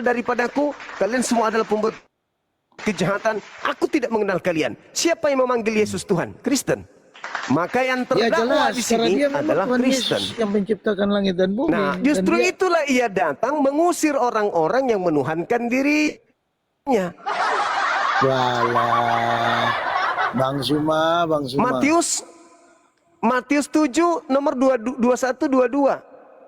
daripadaku, kalian semua adalah pembuat kejahatan. Aku tidak mengenal kalian. Siapa yang memanggil Yesus Tuhan? Kristen. Maka yang Ya terdakwa jelas, di karena sini dia memang adalah Tuhan Kristen. Yesus yang menciptakan langit dan bumi. Nah, Dan justru dia, itulah ia datang mengusir orang-orang yang menuhankan dirinya. walah, Bang Suma. Matius 7 nomor 21, 22,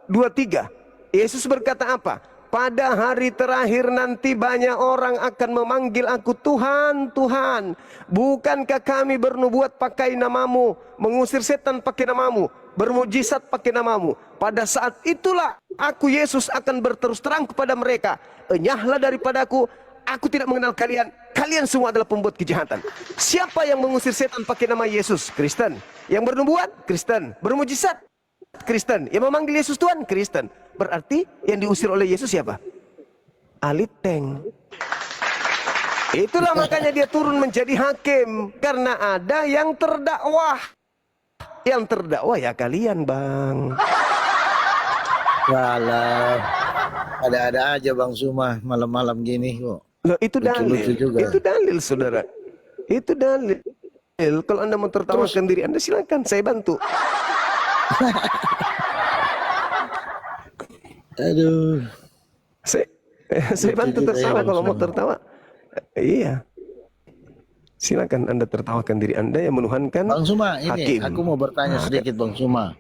23. Yesus berkata apa? Pada hari terakhir nanti banyak orang akan memanggil aku Tuhan, Tuhan. Bukankah kami bernubuat pakai namamu, mengusir setan pakai namamu, bermujizat pakai namamu? Pada saat itulah aku Yesus akan berterus terang kepada mereka, enyahlah daripadaku, aku tidak mengenal kalian. Kalian semua adalah pembuat kejahatan. Siapa yang mengusir setan pakai nama Yesus? Kristen. Yang bernubuat? Kristen. Bermujizat? Kristen. Yang memanggil Yesus Tuhan? Kristen. Berarti yang diusir oleh Yesus siapa? Aliteng. Itulah makanya dia turun menjadi hakim. Karena ada yang terdakwah. Yang terdakwah ya kalian, Bang. walah, ada-ada aja Bang Suma malam-malam gini kok. Loh, itu Lucu-lucu dalil. juga. Itu dalil, saudara. Itu dalil. Kalau Anda mau tertawakan diri Anda, silakan, saya bantu. Aduh. Saya bantu juga ya, tertawa Bang kalau mau Suma. tertawa. Iya. Silakan Anda tertawakan diri Anda yang menuhankan Bang Suma, ini hakim. aku mau bertanya sedikit Bang Suma.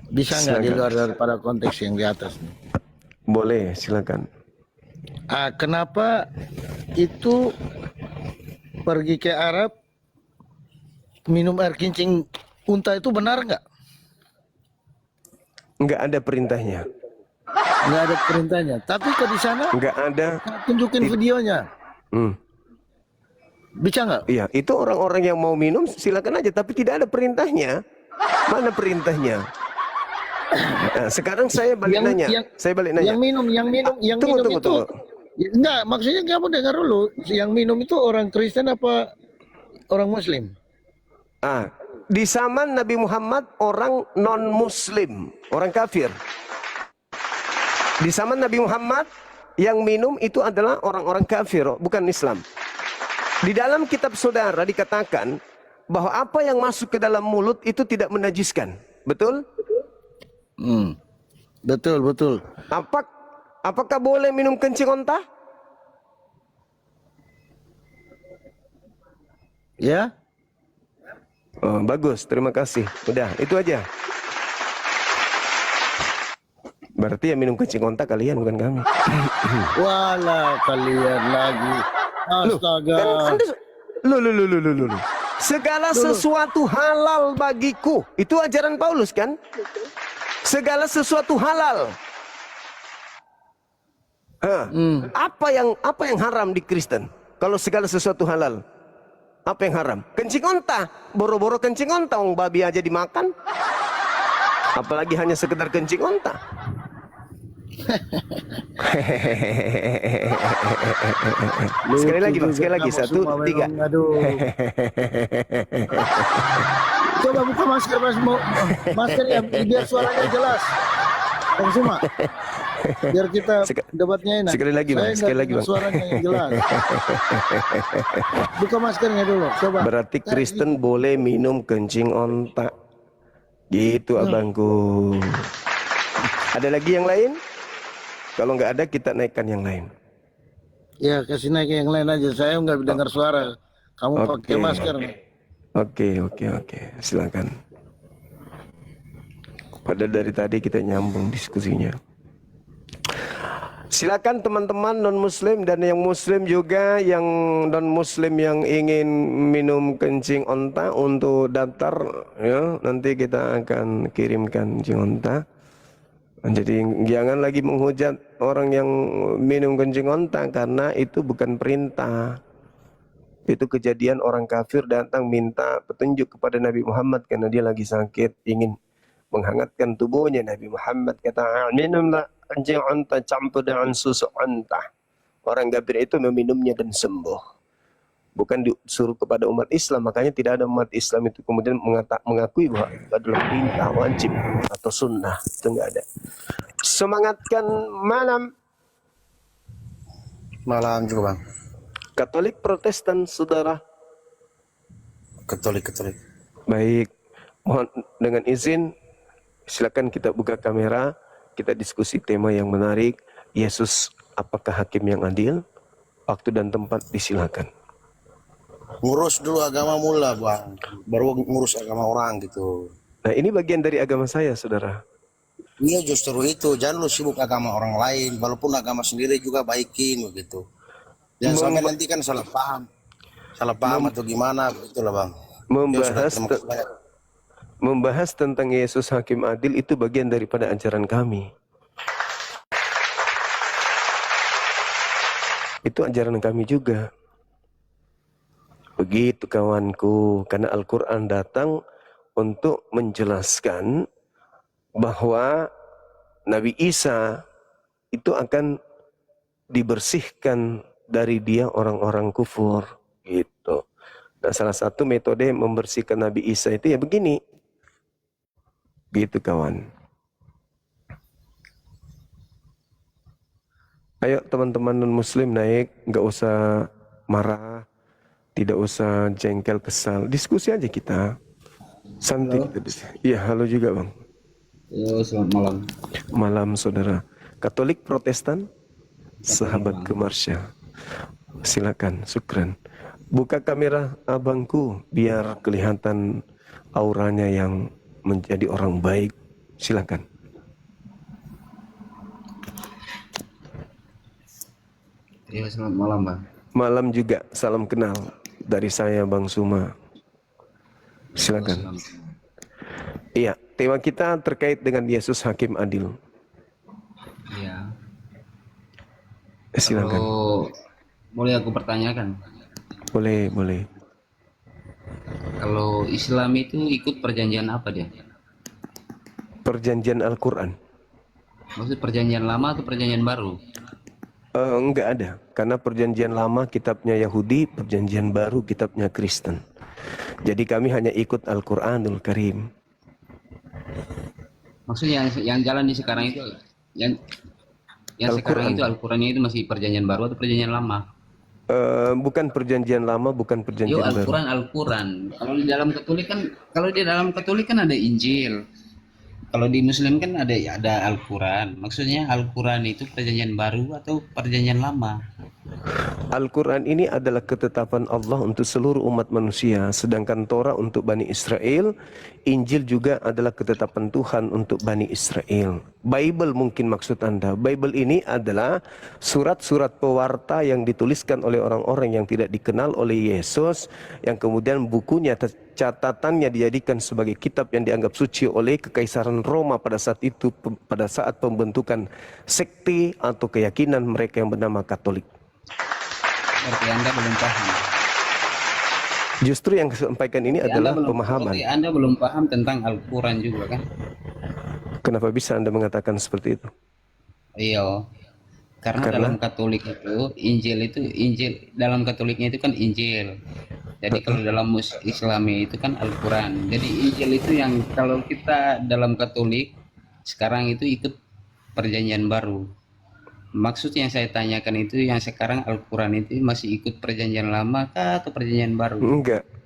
Bisa nggak di Silakan. luar daripada konteks yang di atas nih? Boleh, silakan. Kenapa itu pergi ke Arab minum air kincing unta itu benar nggak? Nggak ada perintahnya. Nggak ada perintahnya. Tapi kok di sana Nggak ada. tunjukin videonya. Bisa nggak? Iya, itu orang-orang yang mau minum silakan aja, tapi tidak ada perintahnya. Mana perintahnya? Nah, sekarang saya balik nanya. Yang minum Tunggu. itu. Ya, enggak, maksudnya kamu dengar dulu. Yang minum itu orang Kristen apa orang Muslim? Di zaman Nabi Muhammad orang non-Muslim, orang kafir. Di zaman Nabi Muhammad yang minum itu adalah orang-orang kafir, bukan Islam. Di dalam kitab saudara dikatakan bahwa apa yang masuk ke dalam mulut itu tidak menajiskan. Betul? Betul. Apakah boleh minum kencing onta? Ya? Oh, bagus, terima kasih. Udah, itu aja. Berarti yang minum kencing onta kalian, bukan kami. Walah, kalian lagi. Astaga. Loh. Segala sesuatu halal bagiku. Itu ajaran Paulus kan? Segala sesuatu halal. Apa yang haram di Kristen? Kalau segala sesuatu halal, apa yang haram? Kencing onta. Boro-boro kencing onta, babi aja dimakan. Apalagi hanya sekedar kencing onta. Sekali lagi bang, sekali lagi. 1, 3. Coba buka masker masker ya, biar suaranya jelas. Bang Suma, biar kita debatnya enak. Sekali lagi bang, sekali lagi bang. Suaranya yang jelas. Buka maskernya dulu, coba. Berarti Kristen boleh minum kencing onta. Gitu abangku. Ada lagi yang lain? Kalau nggak ada kita naikkan yang lain. Ya kasih naik yang lain aja. Saya nggak dengar suara. Kamu pakai masker. Oke. Silakan. Padahal dari tadi kita nyambung diskusinya. Silakan teman-teman non-muslim dan yang muslim juga, yang non-muslim yang ingin minum kencing onta untuk daftar ya, nanti kita akan kirimkan kencing onta. Jadi jangan lagi menghujat orang yang minum kencing onta, karena itu bukan perintah. Itu kejadian orang kafir datang minta petunjuk kepada Nabi Muhammad karena dia lagi sakit, ingin menghangatkan tubuhnya. Nabi Muhammad kata, minumlah kencing onta campur dengan susu onta. Orang kafir itu meminumnya dan sembuh. Bukan disuruh kepada umat Islam. Makanya tidak ada umat Islam itu kemudian mengakui bahwa itu adalah perintah wajib atau sunnah. Itu enggak ada. Semangatkan malam Malam juga bang. Katolik Protestan, saudara. Katolik. Baik, mohon dengan izin, silakan kita buka kamera, kita diskusi tema yang menarik. Yesus, apakah hakim yang adil? Waktu dan tempat disilakan. Ngurus dulu agama mula bang, baru ngurus agama orang gitu. Nah, ini bagian dari agama saya, saudara. Iya justru itu, jangan lu sibuk agama orang lain, walaupun agama sendiri juga baikin begitu. Jangan sampai nanti kan salah paham atau gimana begitulah bang. Membahas Terima kasih banyak. membahas tentang Yesus hakim adil itu bagian daripada ajaran kami. Itu ajaran kami juga. Begitu kawanku, karena Al-Quran datang untuk menjelaskan bahwa Nabi Isa itu akan dibersihkan dari dia orang-orang kufur. Gitu. Nah, salah satu metode membersihkan Nabi Isa itu ya begini. Gitu kawan. Ayo teman-teman non-muslim naik, nggak usah marah, tidak usah jengkel kesal, diskusi aja kita. Santai kita diskusi. Iya, halo juga bang. Yo, selamat malam. Malam saudara. Katolik Protestan, sahabat Gemarsya. Silakan, syukran. Buka kamera abangku biar kelihatan auranya yang menjadi orang baik. Silakan. Yo, selamat malam bang. Malam juga, salam kenal dari saya Bang Suma. Silakan. Iya, tema kita terkait dengan Yesus hakim adil. Iya. Silakan. Kalau boleh aku pertanyakan, Boleh. kalau Islam itu ikut perjanjian apa dia? Perjanjian Al-Quran. Maksud perjanjian lama atau perjanjian baru? Enggak ada, karena perjanjian lama kitabnya Yahudi, perjanjian baru kitabnya Kristen. Jadi kami hanya ikut Al-Quranul Karim. Maksudnya yang jalan di sekarang itu, yang sekarang itu Al-Qurannya itu masih perjanjian baru atau perjanjian lama? Bukan perjanjian lama, bukan Yo, perjanjian baru. Al-Quran. Kalau di dalam Katolik kan ada Injil. Kalau di Muslim kan ada Al-Quran. Maksudnya Al-Quran itu perjanjian baru atau perjanjian lama? Al-Quran ini adalah ketetapan Allah untuk seluruh umat manusia. Sedangkan Torah untuk Bani Israel, Injil juga adalah ketetapan Tuhan untuk Bani Israel. Bible mungkin maksud Anda. Bible ini adalah surat-surat pewarta yang dituliskan oleh orang-orang yang tidak dikenal oleh Yesus, yang kemudian bukunya, catatannya dijadikan sebagai kitab yang dianggap suci oleh Kekaisaran Roma pada saat itu, pada saat pembentukan sekte atau keyakinan mereka yang bernama Katolik. Berarti Anda belum paham. Justru yang disampaikan ini adalah pemahaman. Berarti Anda belum paham tentang Al-Quran juga kan? Kenapa bisa Anda mengatakan seperti itu? Iya. Karena dalam Katolik itu Injil dalam Katoliknya itu kan Injil. Jadi kalau dalam Islami itu kan Al-Quran. Jadi Injil itu yang kalau kita dalam Katolik sekarang itu ikut perjanjian baru. Maksud yang saya tanyakan itu yang sekarang Al-Quran itu masih ikut perjanjian lama kah atau perjanjian baru?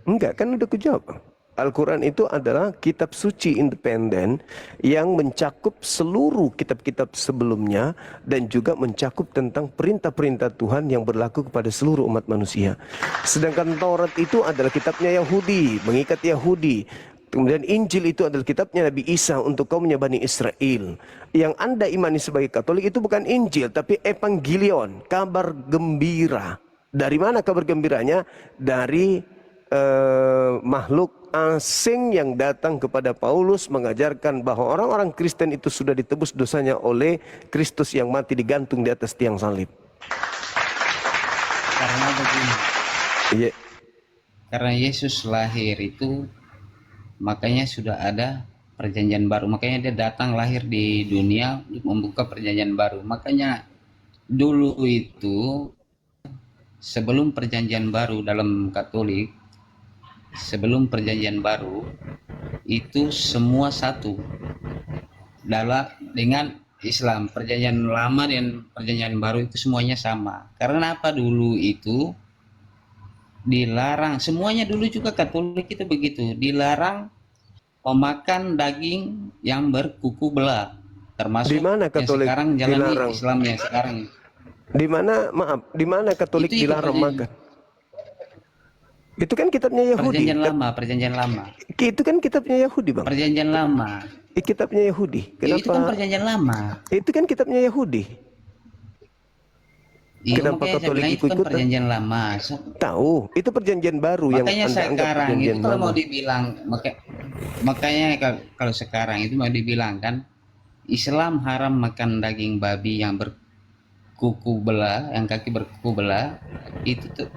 Enggak, kan udah kujawab. Al-Quran itu adalah kitab suci independen yang mencakup seluruh kitab-kitab sebelumnya dan juga mencakup tentang perintah-perintah Tuhan yang berlaku kepada seluruh umat manusia. Sedangkan Taurat itu adalah kitabnya Yahudi, mengikat Yahudi. Kemudian Injil itu adalah kitabnya Nabi Isa untuk kaumnya Bani Israel. Yang Anda imani sebagai Katolik itu bukan Injil, tapi Evangelion, kabar gembira. Dari mana kabar gembiranya? Dari makhluk asing yang datang kepada Paulus mengajarkan bahwa orang-orang Kristen itu sudah ditebus dosanya oleh Kristus yang mati digantung di atas tiang salib. Karena begini. Iya. Karena Yesus lahir itu makanya sudah ada perjanjian baru. Makanya dia datang lahir di dunia untuk membuka perjanjian baru. Makanya dulu itu sebelum perjanjian baru dalam Katolik, sebelum perjanjian baru itu semua satu dengan Islam, perjanjian lama dan perjanjian baru itu semuanya sama. Karena apa, dulu itu dilarang, semuanya dulu juga Katolik itu begitu, dilarang memakan daging yang berkuku belah, Di termasuk mana yang Katolik sekarang jalani dilarang? Islam yang sekarang. Di mana, maaf, di mana Katolik Itu dilarang perjanjian, makan? Itu kan kitabnya Yahudi. perjanjian lama, perjanjian lama, Itu kan kitabnya Yahudi, Bang. perjanjian lama. Kitabnya Yahudi. Ya itu kan Kenapa? perjanjian lama. Itu kan kitabnya Yahudi. Iya, Kenapa makanya saya Katolik bilang itu kan ikut-ikutan? perjanjian lama. Tahu, itu perjanjian baru yang Makanya Anda anggap sekarang itu perjanjian kalau lama. mau dibilang, makanya kalau sekarang itu mau dibilang kan, Islam haram makan daging babi yang berkuku belah, yang kaki berkuku belah.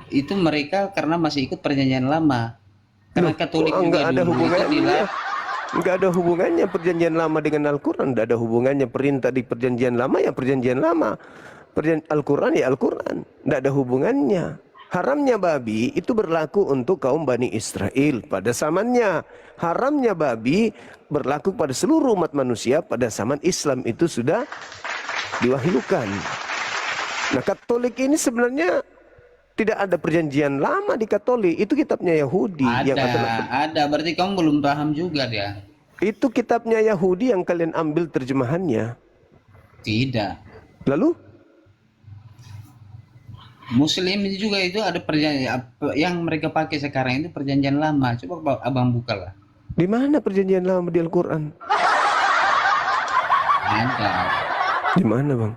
Itu mereka karena masih ikut perjanjian lama. Karena Loh, Katolik kok juga nggak ada dulu itu hubungannya? dilarang. Nggak ada hubungannya perjanjian lama dengan Al-Quran. Nggak ada hubungannya perintah di perjanjian lama ya perjanjian lama. Al-Quran ya Al-Quran. Nggak ada hubungannya. Haramnya babi itu berlaku untuk kaum Bani Israel pada zamannya. Haramnya babi berlaku pada seluruh umat manusia pada zaman Islam itu sudah diwahyukan. Nah, Katolik ini sebenarnya tidak ada perjanjian lama di Katolik. Itu kitabnya Yahudi yang Ada. Berarti kamu belum paham juga dia. itu kitabnya Yahudi yang kalian ambil terjemahannya. Tidak. Lalu Muslim itu juga itu ada perjanjian yang mereka pakai sekarang itu perjanjian lama. Coba abang buka lah. di mana perjanjian lama di Al-Quran? Ada. Di mana, Bang?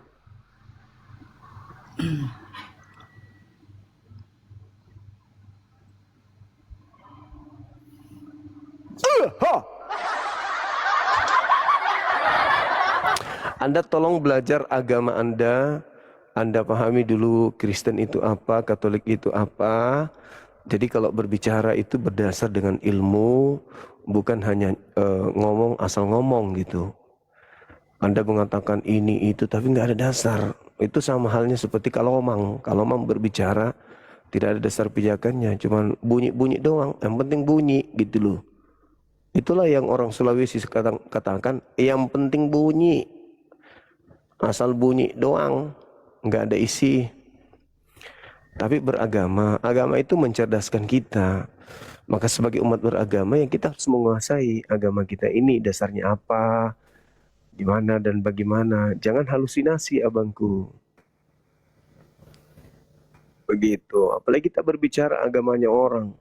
Anda tolong belajar agama Anda. Anda pahami dulu Kristen itu apa, Katolik itu apa. Jadi kalau berbicara itu berdasar dengan ilmu, bukan hanya ngomong asal ngomong gitu. Anda mengatakan ini itu tapi nggak ada dasar. Itu sama halnya seperti kalau Kalomang berbicara tidak ada dasar pijakannya, cuman bunyi-bunyi doang. Yang penting bunyi gitu loh. Itulah yang orang Sulawesi katakan, yang penting bunyi. Asal bunyi doang, nggak ada isi. Tapi beragama, agama itu mencerdaskan kita. Maka sebagai umat beragama yang kita harus menguasai agama kita ini dasarnya apa, di mana dan bagaimana. Jangan halusinasi, abangku. Begitu. Apalagi kita berbicara agamanya orang.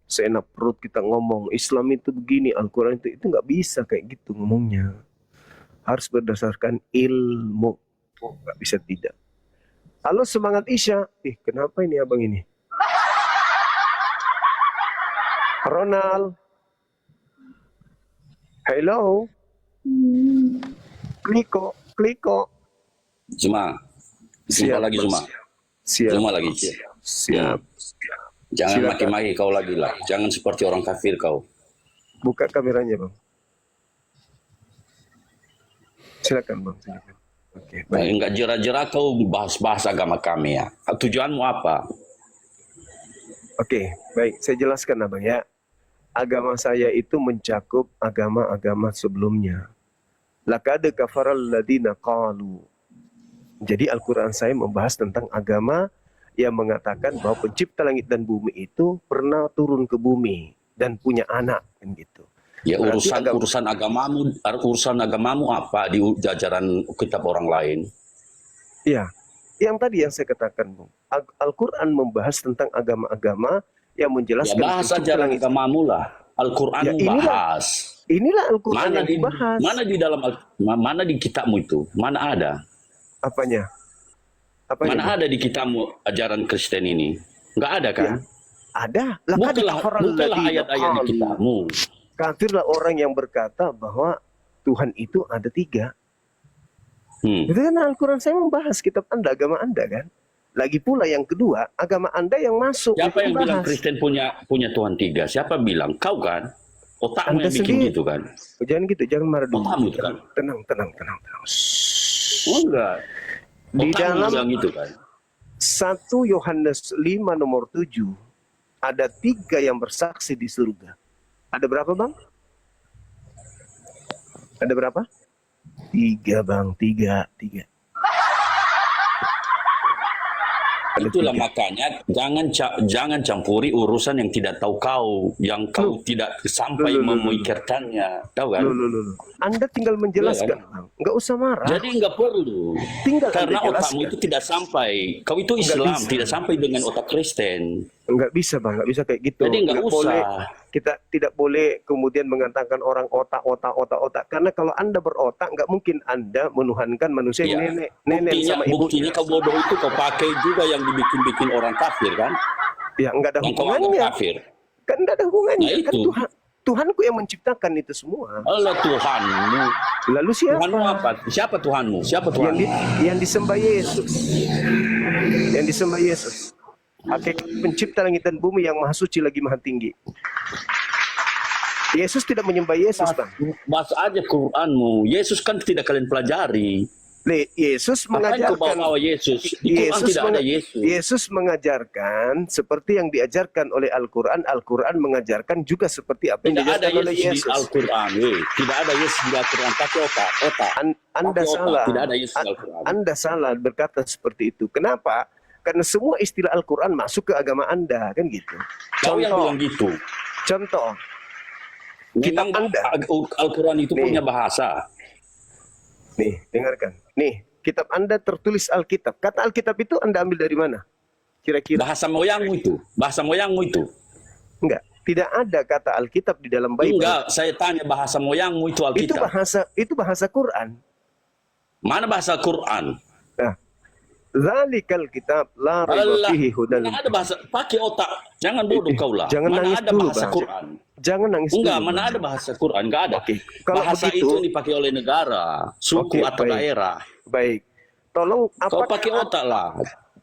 Seenak perut kita ngomong, Islam itu begini, Al-Quran itu nggak bisa kayak gitu ngomongnya. Harus berdasarkan ilmu. Nggak bisa tidak. Halo semangat Isya. Kenapa ini abang ini? Ronald. Hello. Kliko. Cuma, jumpa lagi Bang. cuma. Siap. Jumpa lagi. Siap. Jangan Silakan. maki-maki kau lagi lah. Jangan seperti orang kafir kau. Buka kameranya, Bang. Silakan, Bang. Silakan. Oke, baik. Enggak jera-jera kau bahas-bahas agama kami ya. Tujuanmu apa? Oke, baik. Saya jelaskan, Abang ya. Agama saya itu mencakup agama-agama sebelumnya. Laqad kafaral ladina qalu. Jadi Al-Quran saya membahas tentang agama yang mengatakan bahwa pencipta langit dan bumi itu pernah turun ke bumi dan punya anak, kan gitu. Ya Berarti urusan agamamu apa di jajaran kitab orang lain? Ya, yang tadi yang saya katakan, Bung. Al-Quran membahas tentang agama-agama yang Ya menjelaskan bahas pencipta ajaran langit. agamamu lah. Al-Quran Ya, inilah. bahas. Inilah Al-Quran yang dibahas. Mana di kitabmu itu? Mana ada? Apanya? Apanya, Mana Bang? ada di kitabmu ajaran Kristen ini? Enggak ada kan? Ya, ada. Laqad kafaral Bukalah ladina ayat-ayat di qalu. kitabmu. Kafirlah orang yang berkata bahwa Tuhan itu ada 3. Itu kan Al-Quran saya membahas kitab Anda, agama Anda kan. Lagi pula yang kedua, agama Anda yang masuk. Siapa itu yang bilang bahas. Kristen punya Tuhan 3? Siapa bilang? Kau kan? Otakmu Anda yang bikin sendiri. gitu kan? Jangan gitu, jangan marah dulu. Otakmu itu kan? Tenang. Oh enggak. Di Otakmu dalam bilang gitu kan? 1 Yohanes 5 nomor 7 ada 3 yang bersaksi di surga. Ada berapa, Bang? Ada berapa? Tiga bang, tiga. Ada Itulah tiga. makanya jangan campuri urusan yang tidak tahu kau, yang kau tidak sampai memikirkannya, tahu kan? Loh. Anda tinggal menjelaskan, bang. Nggak usah marah. Jadi nggak perlu, Tinggal karena Anda otakmu jelaskan. itu tidak sampai. Kau itu Islam, bisa. tidak sampai dengan otak Kristen. Nggak bisa bang, nggak bisa kayak gitu. Jadi nggak usah. boleh, kita tidak boleh kemudian mengatakan orang otak. Karena kalau Anda berotak, nggak mungkin Anda menuhankan manusia yang Ya. nenek sama Buktinya ibunya. kau bodoh itu kau pakai juga yang dibikin orang kafir kan? Ya nggak ada Yang kau anggap hubungannya. kafir. Kan nggak ada hubungannya. Nah, Kan itu. Tuhanku yang menciptakan itu semua. Allah Tuhanmu. Lalu siapa? Tuhanmu apa? Siapa Tuhanmu? Siapa Yang, Tuhanmu? yang disembah Yesus. Yang disembah Yesus. Hakikat pencipta langit dan bumi yang maha suci lagi maha tinggi. Yesus tidak menyembah Yesus, bang. Baca aja Quranmu. Yesus kan tidak kalian pelajari. Yesus Apa yang kau mengajarkan. bawa Yesus? Di Quran tidak ada Yesus. Yesus mengajarkan seperti yang diajarkan oleh Al-Quran. Al-Quran mengajarkan juga seperti apa yang Tidak ada diajarkan oleh Yesus di Yesus. Al-Quran. Tidak ada Yesus di Al-Quran. Pakai otak. Anda Pakai otak. salah. Tidak ada Yesus di Al-Quran. Anda salah berkata seperti itu. Kenapa? Karena semua istilah Al-Quran masuk ke agama Anda, kan gitu. Kau yang bilang gitu. Contoh, kitab Memang Anda. Al-Quran itu Nih. punya bahasa. Nih, dengarkan. Nih, kitab Anda tertulis Alkitab. Kata Alkitab itu Anda ambil dari mana? Kira-kira? Bahasa moyangmu itu. Bahasa moyangmu itu. Enggak. Tidak ada kata Alkitab di dalam Bible. Enggak, saya tanya bahasa moyangmu itu Alkitab. Itu bahasa Quran. Mana bahasa Quran? Nah, zalikal kitab la raiba Allah, fihi hudan. mana ada bahasa, pakai otak. Jangan bodoh kau lah. Jangan Mana nangis ada dulu, bahasa Bang. Quran? Jangan nangis Enggak, dulu. mana ada bahasa Quran? Enggak ada. Oke, kalau Bahasa begitu- itu yang dipakai oleh negara, suku Oke, atau baik. daerah. Baik. Tolong Kau apakah pakai otak lah.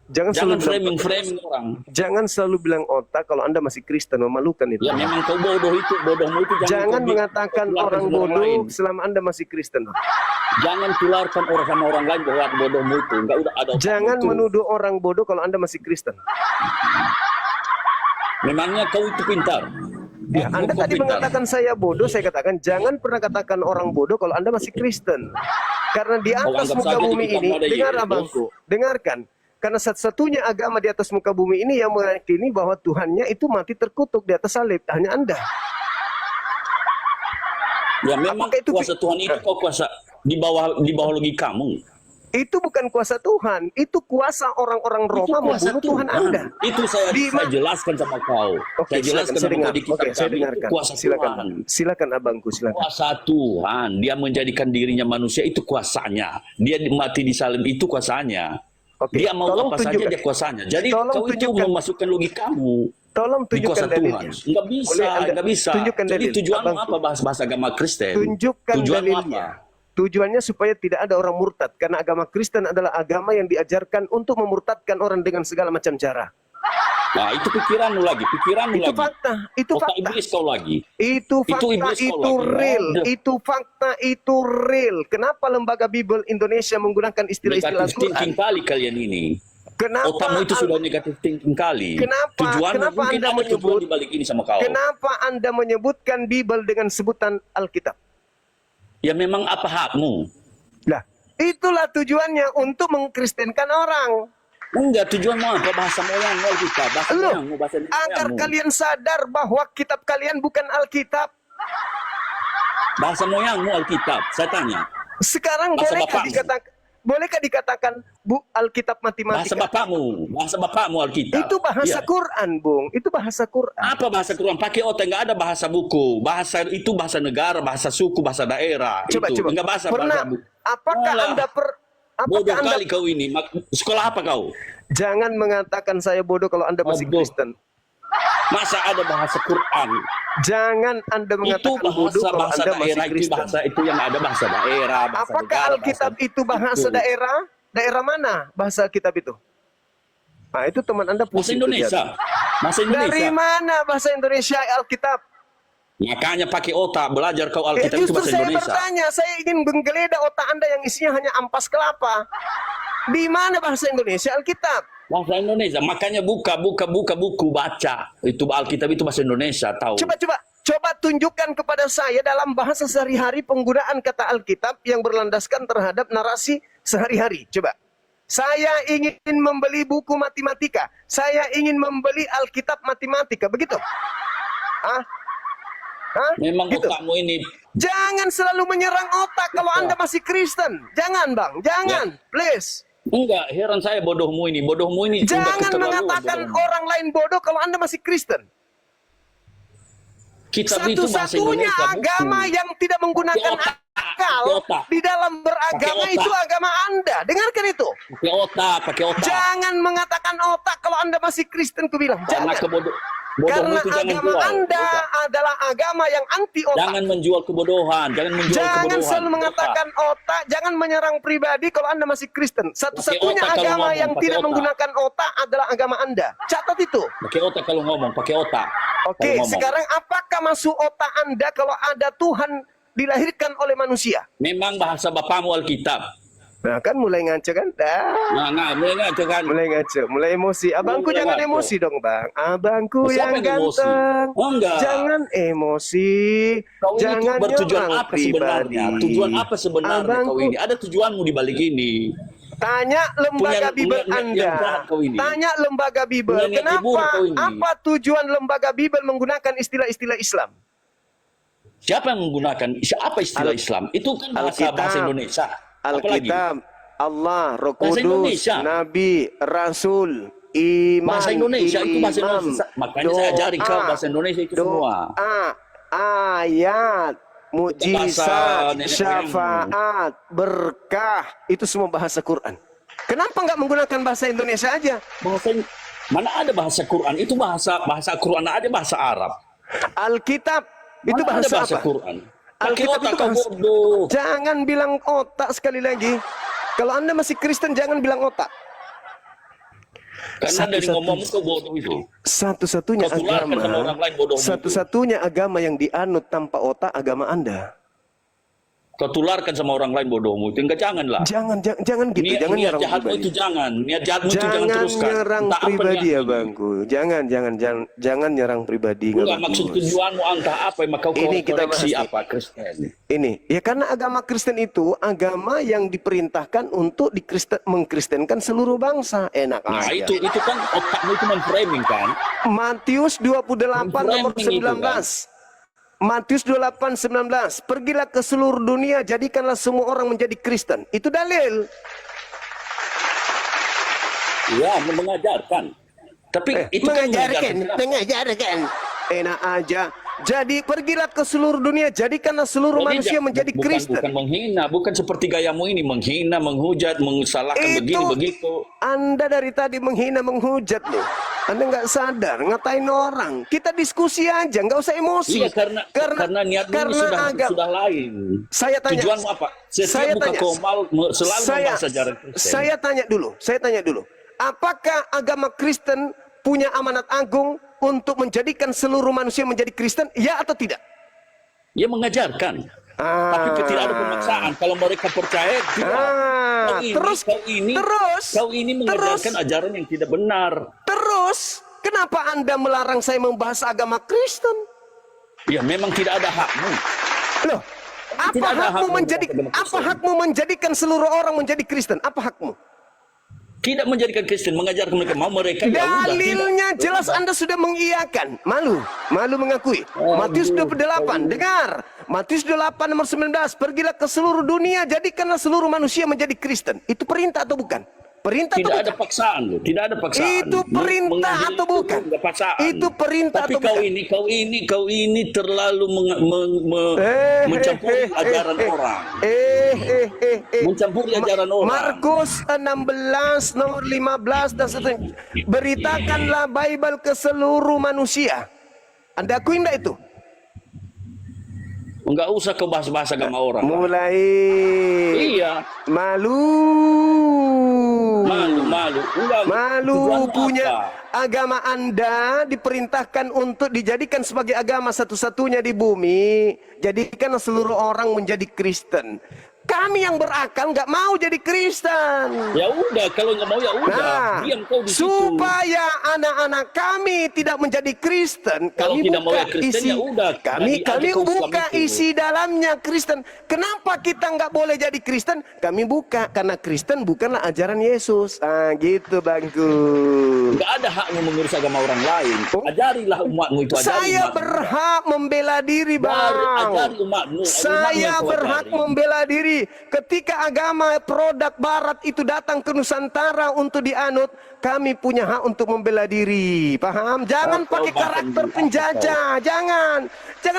jangan Jangan selalu bilang, framing orang. jangan selalu bilang otak kalau Anda masih Kristen, memalukan itu. Ya memang kau bodoh itu, bodohmu itu Jangan kau mengatakan tularkan orang sama bodoh lain. selama Anda masih Kristen. Jangan tularkan orang sama orang lain bahwa bodohmu itu. Enggak udah ada otakmu Jangan itu. menuduh orang bodoh kalau Anda masih Kristen. Memangnya kau itu pintar. Ya, Anda Kau tadi pintar. mengatakan saya bodoh, saya katakan jangan pernah katakan orang bodoh kalau Anda masih Kristen. Karena di Kau atas anggap muka saja di bumi kitabmu ini, ada dengar Yesus. abangku, dengarkan. Karena satu-satunya agama di atas muka bumi ini yang meyakini bahwa Tuhannya itu mati terkutuk di atas salib, hanya Anda. Ya memang Apakah itu kuasa Tuhan itu kau kuasa di bawah logikamu. Itu bukan kuasa Tuhan, itu kuasa orang-orang Roma kuasa membunuh Tuhan Anda. Itu saya Di saya ma- jelaskan sama kau. Oke, Saya jelaskan saya sama dengar. kau di kitab Oke, saya kami. Itu dengarkan. kuasa Silakan, Tuhan. silakan abangku, silakan. Kuasa Tuhan, dia menjadikan dirinya manusia itu kuasanya. Dia mati di salib itu kuasanya. Oke, Dia mau tolong apa saja tunjukkan. dia kuasanya. Jadi Tolong kau itu tunjukkan. memasukkan logikamu Tolong di kuasa tunjukkan Tuhan. dalilnya. Enggak bisa, Boleh Anda enggak bisa. tunjukkan Jadi dalil, tujuanmu abangku. apa bahas-bahas agama Kristen? Tunjukkan Tujuanmu dalilnya. apa? Tujuannya supaya tidak ada orang murtad. Karena agama Kristen adalah agama yang diajarkan untuk memurtadkan orang dengan segala macam cara. Nah, itu pikiranmu lagi, pikiranmu Itu lagi. fakta, itu Otak fakta. iblis kau lagi. Itu fakta, iblis kau itu lagi. real, Ada. itu fakta, itu real. Kenapa lembaga Bible Indonesia menggunakan istilah-istilah Negatif thinking Al-Quran? kali kalian ini. Kenapa? Otakmu itu sudah negatif thinking kali. Kenapa? Tujuanmu Kenapa mungkin Anda ada menyebut- tujuan di balik ini sama kau. Kenapa Anda menyebutkan Bible dengan sebutan Alkitab? Ya memang apa hakmu? Nah, itulah tujuannya untuk mengkristenkan orang. Enggak, tujuanmu apa? Bahasa moyangmu kita, bahasa Loh, moyangmu, bahasa agar moyangmu. kalian sadar bahwa kitab kalian bukan Alkitab. Bahasa moyangmu Alkitab. Saya tanya. Sekarang Bahasa bolehkah dikatakan Bu Alkitab Bahasa matematika? bapakmu Alkitab. Itu bahasa Iya. Quran, Bung. Itu bahasa Quran. Apa bahasa Quran? Pakai otak, enggak ada bahasa buku. Bahasa itu bahasa negara, bahasa suku, bahasa daerah. Coba, itu. coba. Enggak bahasa Pernah? buku. Apakah Alah. Anda Bodoh apakah Anda kali kau ini. Sekolah apa kau? jangan mengatakan saya bodoh kalau Anda masih Bodoh. Kristen. Masa ada bahasa Quran? Jangan Anda Itu mengatakan bodoh kalau bahasa Anda masih daerah, itu Kristen. bahasa itu yang ada bahasa daerah, bahasa Apakah negara, Alkitab bahasa- itu bahasa itu. daerah? Daerah mana bahasa Alkitab itu? Nah, itu teman Anda Bahasa pusing. Indonesia. Bahasa Dari Indonesia. mana bahasa Indonesia Alkitab? Makanya pakai otak, belajar kau Alkitab itu Justru bahasa saya Indonesia. bertanya, saya ingin menggeledah otak Anda yang isinya hanya ampas kelapa. Di mana bahasa Indonesia Alkitab? Bahasa Indonesia. Makanya buka buku, baca. Itu Alkitab itu bahasa Indonesia, tahu. Coba Coba tunjukkan kepada saya dalam bahasa sehari-hari penggunaan kata Alkitab yang berlandaskan terhadap narasi sehari-hari. Coba. Saya ingin membeli buku matematika. Saya ingin membeli Alkitab matematika. Begitu? Hah? Hah? Memang Gitu. otakmu ini Jangan selalu menyerang otak kalau Anda masih Kristen. Jangan, Bang. Jangan. Please. enggak, heran saya bodohmu ini udah Jangan keterlaluan mengatakan bodohmu. orang lain bodoh kalau Anda masih Kristen. Kitab itu bahasa Satu-satunya Indonesia. agama yang tidak menggunakan Pakai otak. akal Pakai otak. di dalam beragama Pakai otak. itu agama Anda. Dengarkan itu. Pakai otak. Jangan mengatakan otak kalau Anda masih Kristen, kubilang. Karena Jangan. bodohmu Karena itu jangan agama jual. Anda adalah agama yang anti otak. Jangan menjual kebodohan, Jangan selalu mengatakan otak, jangan menyerang pribadi kalau Anda masih Kristen. Satu-satunya Pakai otak kalau agama ngomong, yang pakai tidak otak. menggunakan otak adalah agama Anda. Catat itu. Pakai otak kalau ngomong, pakai otak. Oke, Kalau ngomong. sekarang apakah masuk otak Anda kalau ada Tuhan dilahirkan oleh manusia? Memang bahasa bapamu Alkitab. Nah, kan mulai ngaco kan? Mulai ngaco kan. Mulai ngaco, mulai emosi. Abangku Mulai jangan ngaco. emosi dong, Bang. Abangku Siapa yang yang emosi? ganteng. Oh, enggak. Jangan emosi. Kau ini Jangan bertujuan nyerang apa sebenarnya? pribadi. Tujuan apa sebenarnya Abangku, kau ini? Ada tujuanmu di balik ini. Tanya lembaga Punya Bible niat yang Anda. jahat kau ini. Tanya lembaga Bible. Punya niat Kenapa? buruk kau ini. Apa tujuan lembaga Bible menggunakan istilah-istilah Islam? Siapa yang menggunakan apa istilah Islam? Itu kan bahasa Alkitab. Indonesia. Apalagi? Alkitab, Allah, Roh Bahasa Kudus, Indonesia. Nabi, Rasul, iman, Bahasa Indonesia itu bahasa imam, Indonesia. Makanya saya ajari kau bahasa Indonesia itu semua. doa, ayat, mujizat, Bahasa nenek syafaat, berkah, itu semua bahasa Quran. Kenapa nggak menggunakan bahasa Indonesia aja? Mana ada bahasa Quran? Itu bahasa Quran ada bahasa Arab. Alkitab itu Mana ada bahasa bahasa apa? Quran? Pakai Alkitab otak itu kau bahasa. bodoh. Jangan bilang otak sekali lagi. Kalau Anda masih Kristen jangan bilang otak. Karena dari ngomongmu kau bodoh itu. Satu-satunya Kau tularkan sama orang lain bodohmu itu. satu-satunya agama yang dianut tanpa otak agama Anda. Kau tularkan sama orang lain bodohmu itu. Enggak, janganlah. Jangan gitu, Niat jangan nyerang jahatmu pribadi. itu jangan. Niat jahatmu itu jangan Jangan teruskan. nyerang Entah apa pribadi ya, niatmu. Bangku. Jangan nyerang pribadi. nggak Enggak, maksud bagus. tujuanmu entah apa yang kau Ini kita koreksi bahas, apa Kristen. Ini ya karena agama Kristen itu agama yang diperintahkan untuk mengkristenkan seluruh bangsa. Enak Nah, aja. itu kan otakmu itu memframing kan. Matius 28 nomor Memframing itu, 19. Matius 28:19. Pergilah ke seluruh dunia, jadikanlah semua orang menjadi Kristen. Itu dalil. Ya, mengajarkan. Tapi itu kan mengajarkan. Enak aja. Jadi pergilah ke seluruh dunia, jadikanlah seluruh manusia menjadi Kristen. Bukan menghina, bukan seperti gayamu ini menghina, menghujat, mensalahkan begini begitu. Anda dari tadi menghina, menghujat loh. Anda nggak sadar, ngatain orang. Kita diskusi aja, nggak usah emosi. Iya, karena niatmu ini sudah lain. Saya tanya. Tujuanmu apa? Saya Setiap buka tanya. komal selalu membahas ajaran Kristen. Saya tanya dulu. Apakah agama Kristen punya amanat agung untuk menjadikan seluruh manusia menjadi Kristen? Ya atau tidak? Dia mengajarkan. Tapi tidak ada pemaksaan. Kalau mereka percaya, tidak. Kau ini mengajarkan ajaran yang tidak benar. Terus, kenapa Anda melarang saya membahas agama Kristen? Ya, memang tidak ada hakmu. Loh, apa hakmu menjadikan seluruh orang menjadi Kristen? Apa hakmu? Tidak menjadikan Kristen, mengajarkan mereka mau mereka. Ya udah, Dalilnya tidak. jelas Anda sudah mengiyakan. Malu mengakui. Matius 28, dengar. Matius 28 nomor 19, pergilah ke seluruh dunia, jadikanlah seluruh manusia menjadi Kristen. Itu perintah atau bukan? Perintah Tidak atau ada bukan? paksaan, loh. Tidak ada paksaan. Itu perintah Mengadili atau bukan? Itu paksaan. Itu perintah tapi atau bukan? kau ini terlalu mencampuri ajaran orang. Mencampuri ajaran orang. Markus 16 nomor 15 dan seterusnya. Beritakanlah Bible ke seluruh manusia. Anda akui enggak itu? Enggak usah kau bahas-bahas agama orang. Mulai Iya. malu. Enggak, Malu tujuanmu punya apa? agama Anda diperintahkan untuk dijadikan sebagai agama satu-satunya di bumi. Jadikan seluruh orang menjadi Kristen. Kami yang berakal nggak mau jadi Kristen. Ya udah, kalau nggak mau ya udah, Nah, diam kau di situ. supaya anak-anak kami tidak menjadi Kristen, Kalau kami tidak mau buka ya Kristen, isi, ya udah, kami jadi aja kau Islam buka itu. isi dalamnya Kristen. Kenapa kita nggak boleh jadi Kristen? Kami buka karena Kristen bukanlah ajaran Yesus. Ah, gitu bangku. Nggak ada hakmu mengurus agama orang lain. Oh. Ajarilah umatmu itu. Ajari Saya umatmu. berhak membela diri, Bang. Ajari umatmu. Saya berhak membela diri. Ketika agama produk barat itu datang ke Nusantara untuk dianut, kami punya hak untuk membela diri. Paham? Jangan Kau pakai bahkan karakter di- penjajah. Jangan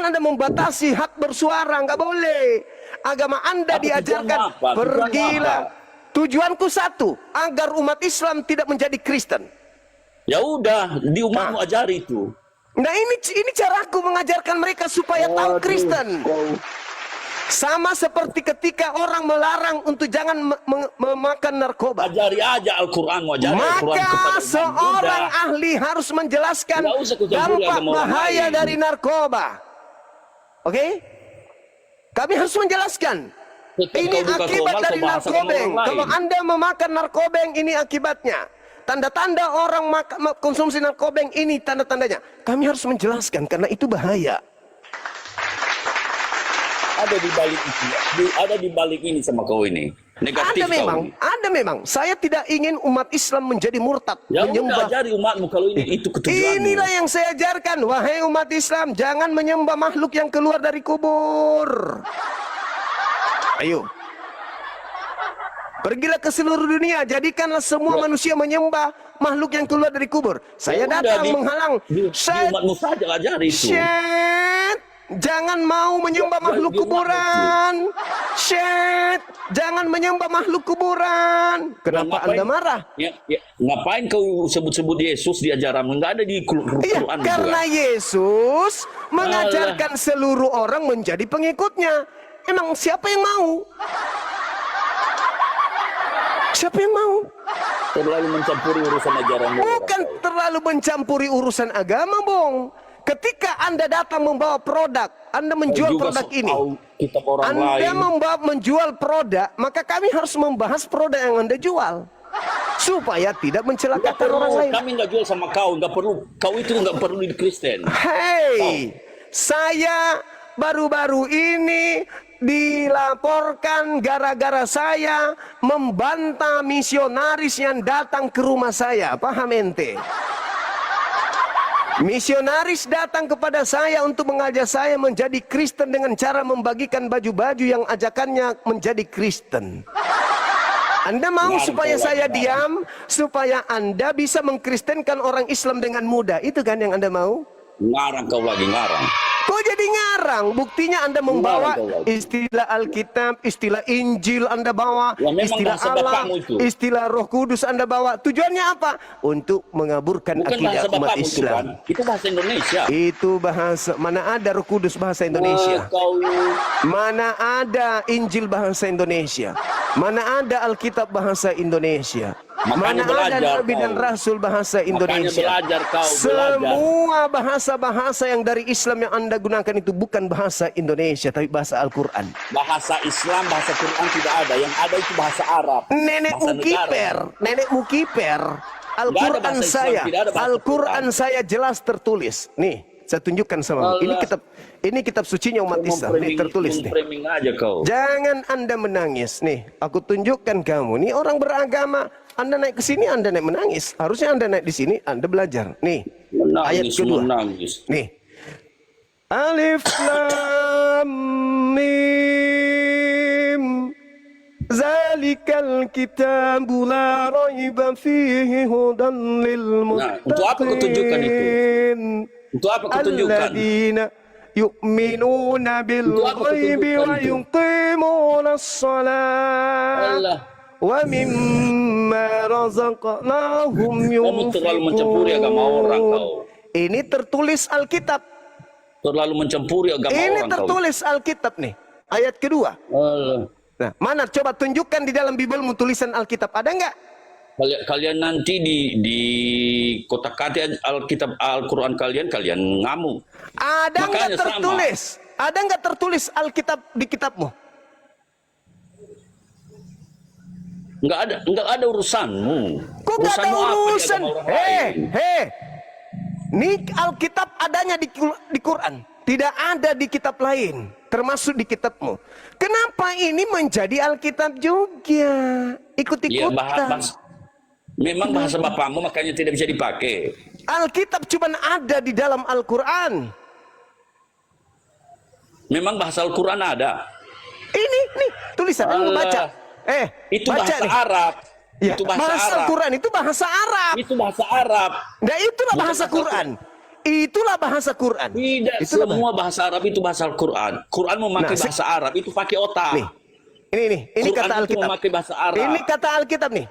Anda membatasi hak bersuara. Nggak boleh. Agama Anda Tapi diajarkan. tujuanmu apa? Tujuanmu Pergilah. apa? Tujuanku satu, agar umat Islam tidak menjadi Kristen. Ya udah, di umatmu ajari itu. Nah, ini caraku mengajarkan mereka supaya tahu Kristen. Sama seperti ketika orang melarang untuk jangan memakan narkoba. Ajari aja Al-Quranmu, ajari Al-Quran Maka kepada umat. seorang Udah. ahli harus menjelaskan Nggak usah kau campuri dampak agama orang bahaya lain. dari narkoba. Oke? Kami harus menjelaskan. Tetap Ini kau buka akibat Quran, dari kau bahas agama narkobeng. orang lain. Kalau Anda memakan narkobeng, ini akibatnya. Tanda-tanda orang konsumsi narkobeng ini tanda-tandanya. Kami harus menjelaskan karena itu bahaya. Ada di balik itu, ada di balik ini sama kau ini. Negatif kau ini. Ada memang. Saya tidak ingin umat Islam menjadi murtad, Ya udah, menyembah. ajari umatmu kalau ini itu ketujuanmu. Inilah yang saya ajarkan, wahai umat Islam, jangan menyembah makhluk yang keluar dari kubur. Ayo. Pergilah ke seluruh dunia, jadikanlah semua manusia menyembah makhluk yang keluar dari kubur. Saya Ya udah, datang di- menghalang. Di Syed, umatmu saja ajari itu. Syed, jangan mau menyembah Ya, makhluk di umatmu kuburan. Syed, jangan menyembah makhluk kuburan. Kenapa Ngapain? Anda marah? Ya, ngapain kau sebut-sebut Yesus di ajaranmu? Nggak ada di Quran Iya, juga. karena Yesus mengajarkan seluruh orang menjadi pengikutnya. Emang siapa yang mau? Siapa yang mau? Terlalu mencampuri urusan ajaran Bukan terlalu mencampuri urusan agama, Bong. Ketika Anda datang membawa produk, Anda menjual produk ini. Kitab orang Anda lain. menjual produk, maka kami harus membahas produk yang Anda jual. Supaya tidak Nggak mencelakakan perlu, orang lain. kami nggak jual sama kau, nggak perlu. Kau itu nggak perlu di Kristen. Hei, saya baru-baru ini dilaporkan gara-gara saya membantah misionaris yang datang ke rumah saya. Paham ente? Misionaris datang kepada saya untuk mengajak saya menjadi Kristen dengan cara membagikan baju-baju yang ajakannya menjadi Kristen. Anda mau supaya saya diam, supaya Anda bisa mengkristenkan orang Islam dengan mudah. Itu kan yang Anda mau? Ngarang kau lagi, ngarang. Kok jadi ngarang? Buktinya Anda membawa Ngarang kau. istilah Alkitab, istilah Injil Anda bawa, Ya, memang istilah bahasa Allah, bapakmu itu. istilah Roh Kudus Anda bawa. Tujuannya apa? Untuk mengaburkan Bukan akidah bahasa umat bapakmu itu kan? Islam. Itu bahasa Indonesia. Itu bahasa, mana ada Roh Kudus bahasa Indonesia? Kau Mana ada Injil bahasa Indonesia? Mana ada Alkitab bahasa Indonesia? Makanya Mana ada belajar Nabi dan kau. Rasul bahasa Makanya Indonesia? belajar kau, belajar. Semua bahasa-bahasa yang dari Islam yang Anda gunakan itu bukan bahasa Indonesia, tapi bahasa Al-Quran. bahasa Islam, bahasa Quran tidak ada. Yang ada itu bahasa Arab. Nenekmu bahasa negara. kiper, nenekmu kiper. Al-Quran bahasa Islam, saya, tidak ada bahasa Al-Quran Quran. saya jelas tertulis. Nih, saya tunjukkan sama kamu. Ini kitab sucinya umat Islam. Nih tertulis nih. Framing aja kau. Jangan Anda menangis. Nih, aku tunjukkan kamu. Nih orang beragama. Anda naik ke sini, Anda naik menangis. Harusnya Anda naik di sini, Anda belajar. Nih, ayat Menangis, kedua. menangis. Nih. Alif Lam Mim. Zalikal kitabu la raiba fihi hudan lil muttaqin. Untuk apa kau tunjukkan itu? Untuk apa kau tunjukkan? Alladzina yu'minuna bil Untuk apa kau ghaibi wa tunjukkan itu? yuqimuna as-salat. Allah. Wa mimma razaqnahum Kamu terlalu mencampuri agama orang kau. Ini tertulis Alkitab. Terlalu mencampuri agama Ini orang kau. tertulis Alkitab nih. Ayat kedua. Allah. Nah, mana coba tunjukkan di dalam Bibelmu tulisan Alkitab. Ada enggak? Kalian nanti di kotak-katik Alkitab Al-Quran kalian ngamuk. Ada enggak Makanya sama. tertulis? Ada enggak tertulis Alkitab di kitabmu? Enggak ada urusanmu. Kok nggak ada Urusanmu apa di urusan? agama orang lain? Nih Alkitab adanya di Quran, tidak ada di kitab lain, termasuk di kitabmu. Kenapa ini menjadi Alkitab juga? Ya, Ikut-ikutan. memang bahasa bapakmu makanya tidak bisa dipakai. Alkitab cuma ada di dalam Al-Quran. Memang bahasa Al-Quran ada. Ini nih tulisan yang Alah. baca. Itu baca bahasa nih. Arab. Ya, Itu bahasa Arab. Al-Quran itu bahasa Arab. Itu bahasa Arab. Nah, itulah Bukan bahasa bahasa Quran. Itulah bahasa Quran. Tidak Itulah semua bahasa Arab itu bahasa Al-Quran. Quran memakai Nah, bahasa Arab, itu pakai otak. Nih. Ini Quran kata itu Alkitab. memakai bahasa Arab. Ini kata Alkitab nih.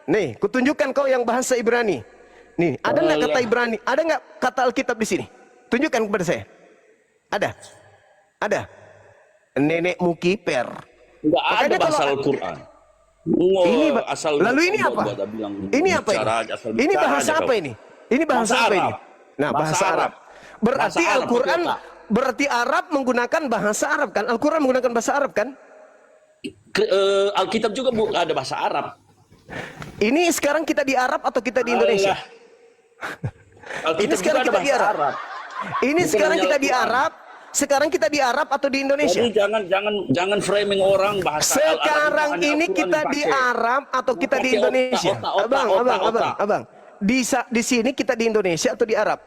Nih, kutunjukkan kau yang bahasa Ibrani. Nih, ada nggak kata Ibrani? Ada nggak kata Alkitab di sini? Tunjukkan kepada saya. Ada. Ada. Nenekmu kiper. Enggak ada Makanya bahasa kalau- Al-Quran. Ini asal lalu ini apa? Ini apa ini? Ini bahasa apa ini? Ini bahasa Bahasa apa Arab. ini? Nah, bahasa Arab. Berarti Bahasa Arab, Al-Quran, betul, Pak. berarti Arab menggunakan bahasa Arab kan? Al-Quran menggunakan bahasa Arab kan? Alkitab juga ada bahasa Arab. Ini sekarang kita di Arab atau kita di Indonesia? Alkitab Ini sekarang juga kita ada di bahasa Arab. Ini Bukan sekarang hanya kita di Al-Quran. Arab. Sekarang kita di Arab atau di Indonesia? Jadi jangan framing orang bahasa Sekarang Al-Arab, ini hanya kita Al-Quran di dipakai. Arab atau kita di Pakai Indonesia? otak. Abang. Di sini kita di Indonesia atau di Arab?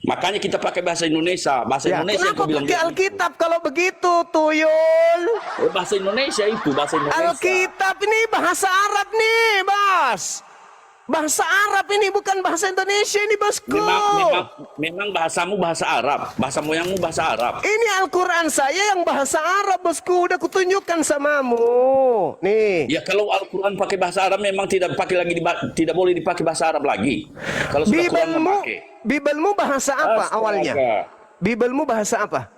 Makanya kita pakai bahasa Indonesia. Bahasa Ya, Indonesia kenapa kau bilang pakai begitu. Alkitab kalau begitu, tuyul? Bahasa Indonesia itu bahasa Indonesia. Alkitab ini bahasa Arab nih, Bos. Bahasa Arab ini bukan bahasa Indonesia ini, Bosku. Memang bahasamu bahasa Arab, bahasa moyangmu bahasa Arab. Ini Al-Quran saya yang bahasa Arab, Bosku. Udah kutunjukkan samamu. Nih. Ya kalau Al-Quran pakai bahasa Arab memang tidak pakai lagi tidak boleh dipakai bahasa Arab lagi. Kalau sudah Quran memakai. Bibelmu bahasa apa Astaga. awalnya? Bibelmu bahasa apa?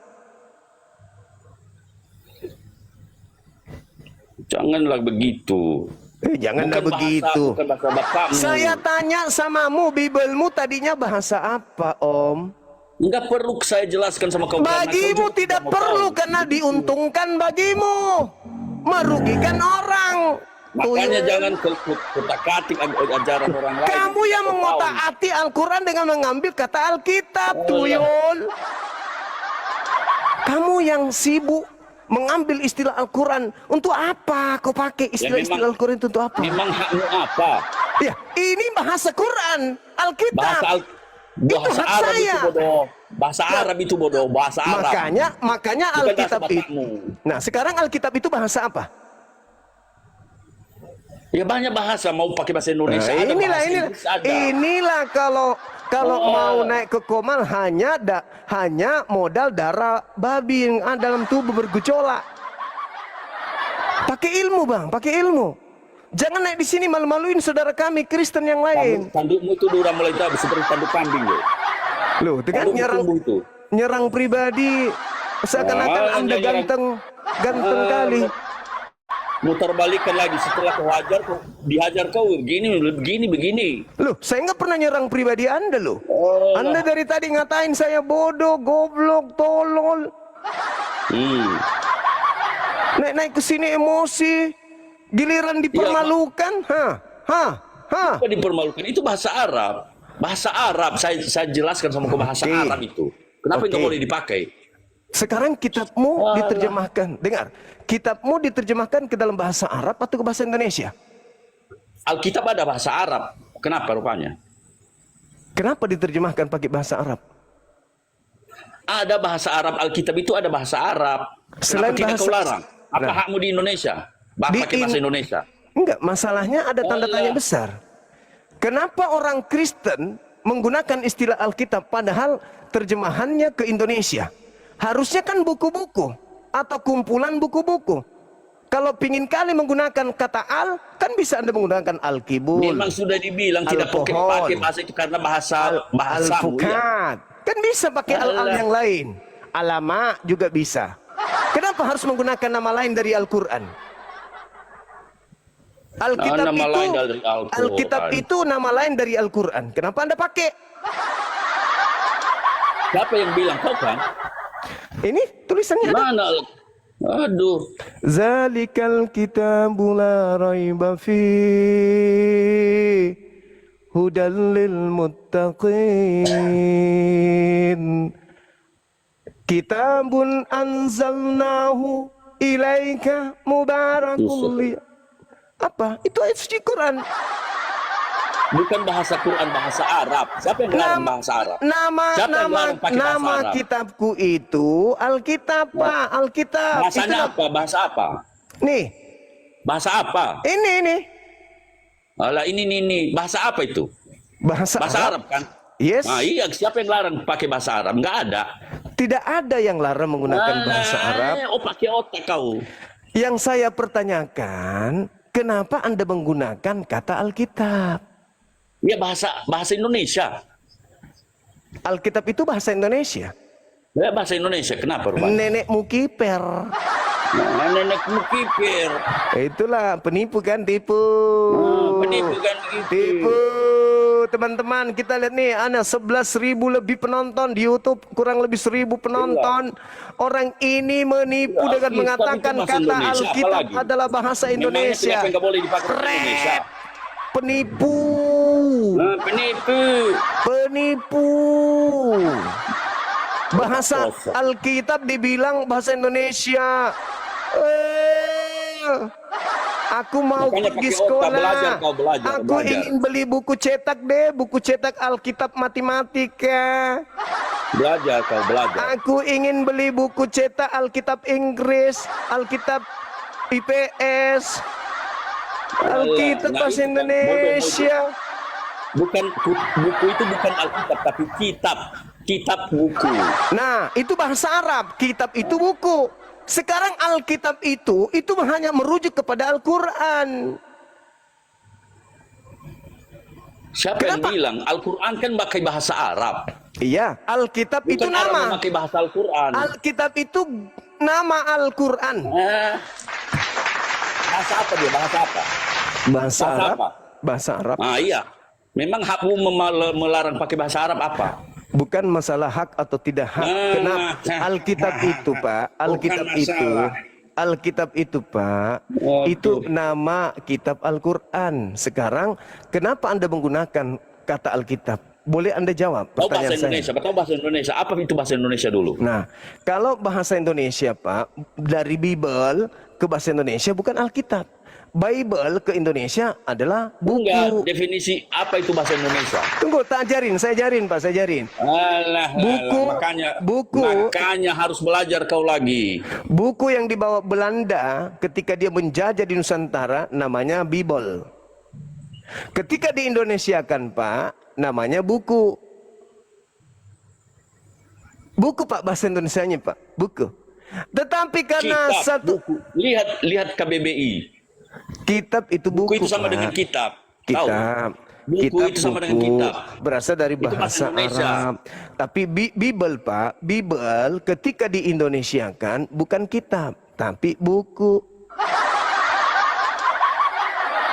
Janganlah begitu. Janganlah begitu. Bukan bahasa bapakmu. Saya tanya samamu, Bibelmu tadinya bahasa apa, Om? Enggak perlu saya jelaskan sama kau. karena kau Bagimu juga tidak mau perlu tahu. karena diuntungkan bagimu. Merugikan orang. Makanya Tuyul. jangan kutak-katik ajaran orang lain. Kamu yang Kau tahu. mengotak-atik Al-Quran dengan mengambil kata Alkitab, tuyul. Kamu yang sibuk mengambil istilah Al-Quran. Untuk apa kau pakai istilah-istilah Al-Quran itu untuk apa? Memang hakmu apa? Ya, ini bahasa Quran, Alkitab. Bahasa hak Arab saya. itu bodoh. Bahasa Arab itu bodoh. Bahasa Arab. Makanya Bukan Alkitab bahasa itu. bapakmu. Nah, sekarang Alkitab itu bahasa apa? Ya banyak bahasa, mau pakai bahasa Indonesia Nah, ada, bahasa Inggris ada. inilah kalau mau naik ke komal hanya modal darah babi yang ada dalam tubuh bergejolak. Pakai ilmu, Bang, pakai ilmu. Jangan naik di sini malu-maluin saudara kami Kristen yang lain. Tandukmu itu udah mulai tahu seperti tanduk kambing loh. Loh, dengan Tanduk nyerang tumbuh itu. nyerang pribadi seakan-akan Ah, Anda nyerang. ganteng kali. Mutar balikan lagi setelah kau hajar, kau dihajar kau begini. Loh, saya nggak pernah nyerang pribadi Anda loh. Oh. Anda dari tadi ngatain saya bodoh, goblok, tolol. Naik ke sini emosi, giliran dipermalukan. Apa dipermalukan? Itu bahasa Arab. Bahasa Arab, saya jelaskan sama kau bahasa Oke. Arab itu. Kenapa nggak Oke. boleh dipakai? Sekarang kitabmu diterjemahkan. Dengar, kitabmu diterjemahkan ke dalam bahasa Arab atau ke bahasa Indonesia? Alkitab ada bahasa Arab. Kenapa rupanya? Kenapa diterjemahkan pakai bahasa Arab? Ada bahasa Arab, Alkitab itu ada bahasa Arab. Selain Kenapa tidak bahasa- kau larang? Apa Nah. hakmu di Indonesia? Pakai bahasa Indonesia. Enggak, masalahnya ada tanda tanya Allah. besar. Kenapa orang Kristen menggunakan istilah Alkitab padahal terjemahannya ke Indonesia? Harusnya kan buku-buku atau kumpulan buku-buku. Kalau pingin kali menggunakan kata al, kan bisa Anda menggunakan al-kibul. Memang sudah dibilang tidak pakai bahasa itu karena bahasa bahasamu. Ya. Al-fukat. Kan bisa pakai al-al yang lain. Alama juga bisa. Kenapa harus menggunakan nama lain dari Al-Quran? Alkitab Nama itu lain dari Al-Quran. Alkitab itu nama lain dari Al-Quran. Kenapa Anda pakai? Siapa yang bilang kau kan? Ini tulisannya ada. Aduh. Zalikal kitabu la raiba fihi hudal lil muttaqin. Kitabun anzalnahu ilaika mubarakul li. Apa? Itu ayat suci Quran. Bukan bahasa Quran, bahasa Arab. Siapa yang larang bahasa Arab? Nama kitabku itu Alkitab, Pak. Alkitab. Bahasanya apa? Bahasa apa? Nih. Bahasa apa? Ini. Alah, ini. Bahasa apa itu? Bahasa Arab kan? Yes. Nah, iya, siapa yang larang pakai bahasa Arab? Enggak ada. Tidak ada yang larang menggunakan bahasa Arab. Oh, pakai otak kau. Yang saya pertanyakan, kenapa Anda menggunakan kata Alkitab? Ya, bahasa Indonesia. Alkitab itu bahasa Indonesia. Ya, bahasa Indonesia. Kenapa rupanya? Nenekmu kiper. Nah, nenekmu kiper. Itulah penipu kan, tipu. Penipu kan gitu. Tipu. Teman-teman, kita lihat nih, ada 11.000 lebih penonton di YouTube, kurang lebih 1.000 penonton. Orang ini menipu Ya, dengan mengatakan kata Indonesia, Alkitab adalah bahasa Indonesia. Memangnya kenapa nggak boleh dipakai bahasa Indonesia? Penipu. Penipu. Bahasa Alkitab dibilang bahasa Indonesia. Aku mau Makanya pergi pakai otak, sekolah. belajar. Aku ingin beli buku cetak deh, buku cetak Alkitab matematika. Belajar. Aku ingin beli buku cetak Alkitab Inggris, Alkitab IPS. Alkitab bahasa Indonesia. Buku itu bukan Alkitab, tapi kitab buku. Nah, itu bahasa Arab. Kitab itu buku. Sekarang Alkitab itu hanya merujuk kepada Al-Quran. Siapa yang bilang Al-Quran kan pakai bahasa Arab? Iya, Alkitab itu Bukan Arab nama. memakai bahasa Al-Quran. Alkitab itu nama Al-Quran. Bahasa apa dia? Bahasa apa? Bahasa Arab. apa? Bahasa Arab. Ah, iya. Memang hakmu melarang pakai bahasa Arab apa? Bukan masalah hak atau tidak hak. Kenapa? Alkitab itu, Pak. Alkitab itu, Pak. Itu nama kitab Al-Quran. Sekarang, kenapa Anda menggunakan kata Alkitab? Boleh Anda jawab pertanyaan saya? Tahu bahasa Indonesia. Apa itu bahasa Indonesia dulu? Nah, kalau bahasa Indonesia, Pak, dari Bible ke bahasa Indonesia bukan Alkitab. Bible ke Indonesia adalah buku. Enggak, definisi apa itu bahasa Indonesia? Tunggu, saya ajarin, Pak, saya ajarin. Makanya harus belajar kau lagi. Buku yang dibawa Belanda ketika dia menjajah di Nusantara namanya Bible. Ketika di Indonesia kan, Pak, namanya buku. Buku, Pak, bahasa Indonesianya, Pak, buku. Tetapi karena buku. Lihat KBBI. Kitab itu buku. Buku itu sama Pak. dengan kitab. Kitab. Buku kitab, itu sama buku, dengan kitab. Berasal dari bahasa Arab. Tapi Bible, Pak, Bible ketika di Indonesia kan bukan kitab, tapi buku.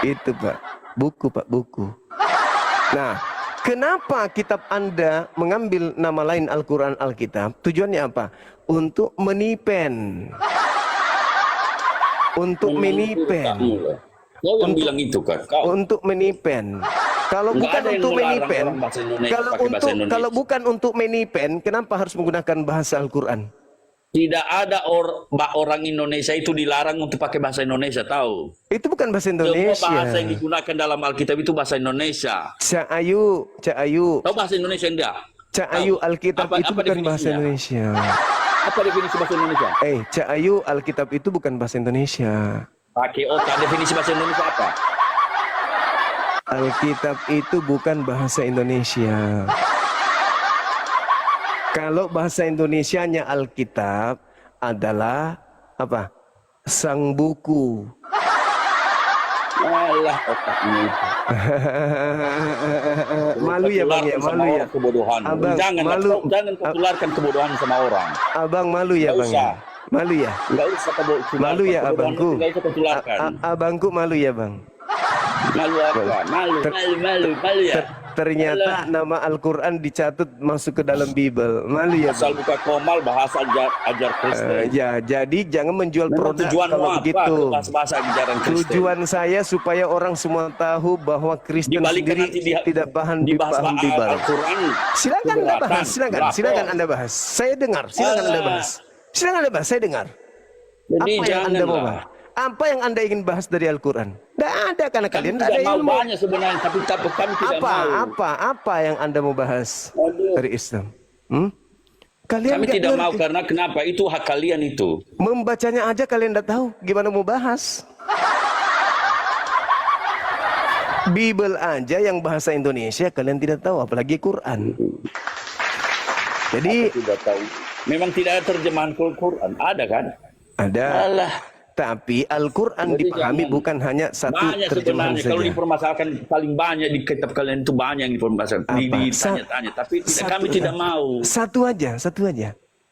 Itu, Pak. Buku, Pak, buku. Nah, kenapa kitab Anda mengambil nama lain Al-Quran, Alkitab? Tujuannya apa? Untuk menipen. Untuk menipen. Kau yang bilang itu kan? Untuk menipen. Kalau bukan untuk menipen, kalau bukan untuk menipen, kenapa harus menggunakan bahasa Al-Quran? Tidak ada orang Indonesia itu dilarang untuk pakai bahasa Indonesia, tahu? Itu bukan bahasa Indonesia. Semua bahasa yang digunakan dalam Alkitab itu bahasa Indonesia. Cak Ayu. Tahu bahasa Indonesia enggak? Cak Ayu, Alkitab itu bukan bahasa Indonesia. Apa definisi bahasa Indonesia? Cak Ayu, Alkitab itu bukan bahasa Indonesia. Pakai otak, definisi bahasa Indonesia apa? Alkitab itu bukan bahasa Indonesia. Kalau bahasa Indonesianya Alkitab adalah apa? Sang buku. Alah otaknya. Malu ya, Bang, ya, malu ya. Kebodohan. Abang, jangan tularkan kebodohan sama orang. Abang malu ya, Bang. Ya? Malu ya? Enggak usah malu ya, abangku. Enggak usah tularkan. Abangku malu ya, Bang. Malu apa? Malu ya. Ternyata nama Al-Quran dicatut masuk ke dalam Bible. Malu ya. Asal buka komal bahasa ajar Kristen. Ya, jadi jangan menjual Memang produk tujuanmu kalau apa? begitu. Bahasa ajaran Kristen. Tujuan saya supaya orang semua tahu bahwa Kristen Dibalikan sendiri nanti tidak paham dibahas Bible. Al-Quran. Silakan Anda keberatan, bahas, silakan Anda bahas. Saya dengar, silakan Anda bahas. Silakan Anda bahas, saya dengar. Jadi Apa yang Anda mau janganlah. bahas? Apa yang Anda ingin bahas dari Al-Quran? Tidak ada, karena kalian tidak Tidak ada mau ilmu. banyak sebenarnya, tapi kami tidak mau. Apa yang Anda mau bahas Aduh. dari Islam? Kalian Kami nggak tidak mau ngerti. karena kenapa? Itu hak kalian itu. Membacanya aja kalian tidak tahu gimana mau bahas. Bible aja yang bahasa Indonesia kalian tidak tahu, apalagi Quran. Jadi Tidak tahu. Memang tidak ada terjemahan Quran, ada kan? ada, Alah. tapi Al-Quran Jadi dipahami jangan. bukan hanya satu Banyak terjemahan sebenarnya. Kalau saja. dipermasalahkan paling banyak di kitab kalian itu banyak yang dipermasalahkan. Apa? Ditanya-tanya. Tapi kami tidak mau. Satu aja.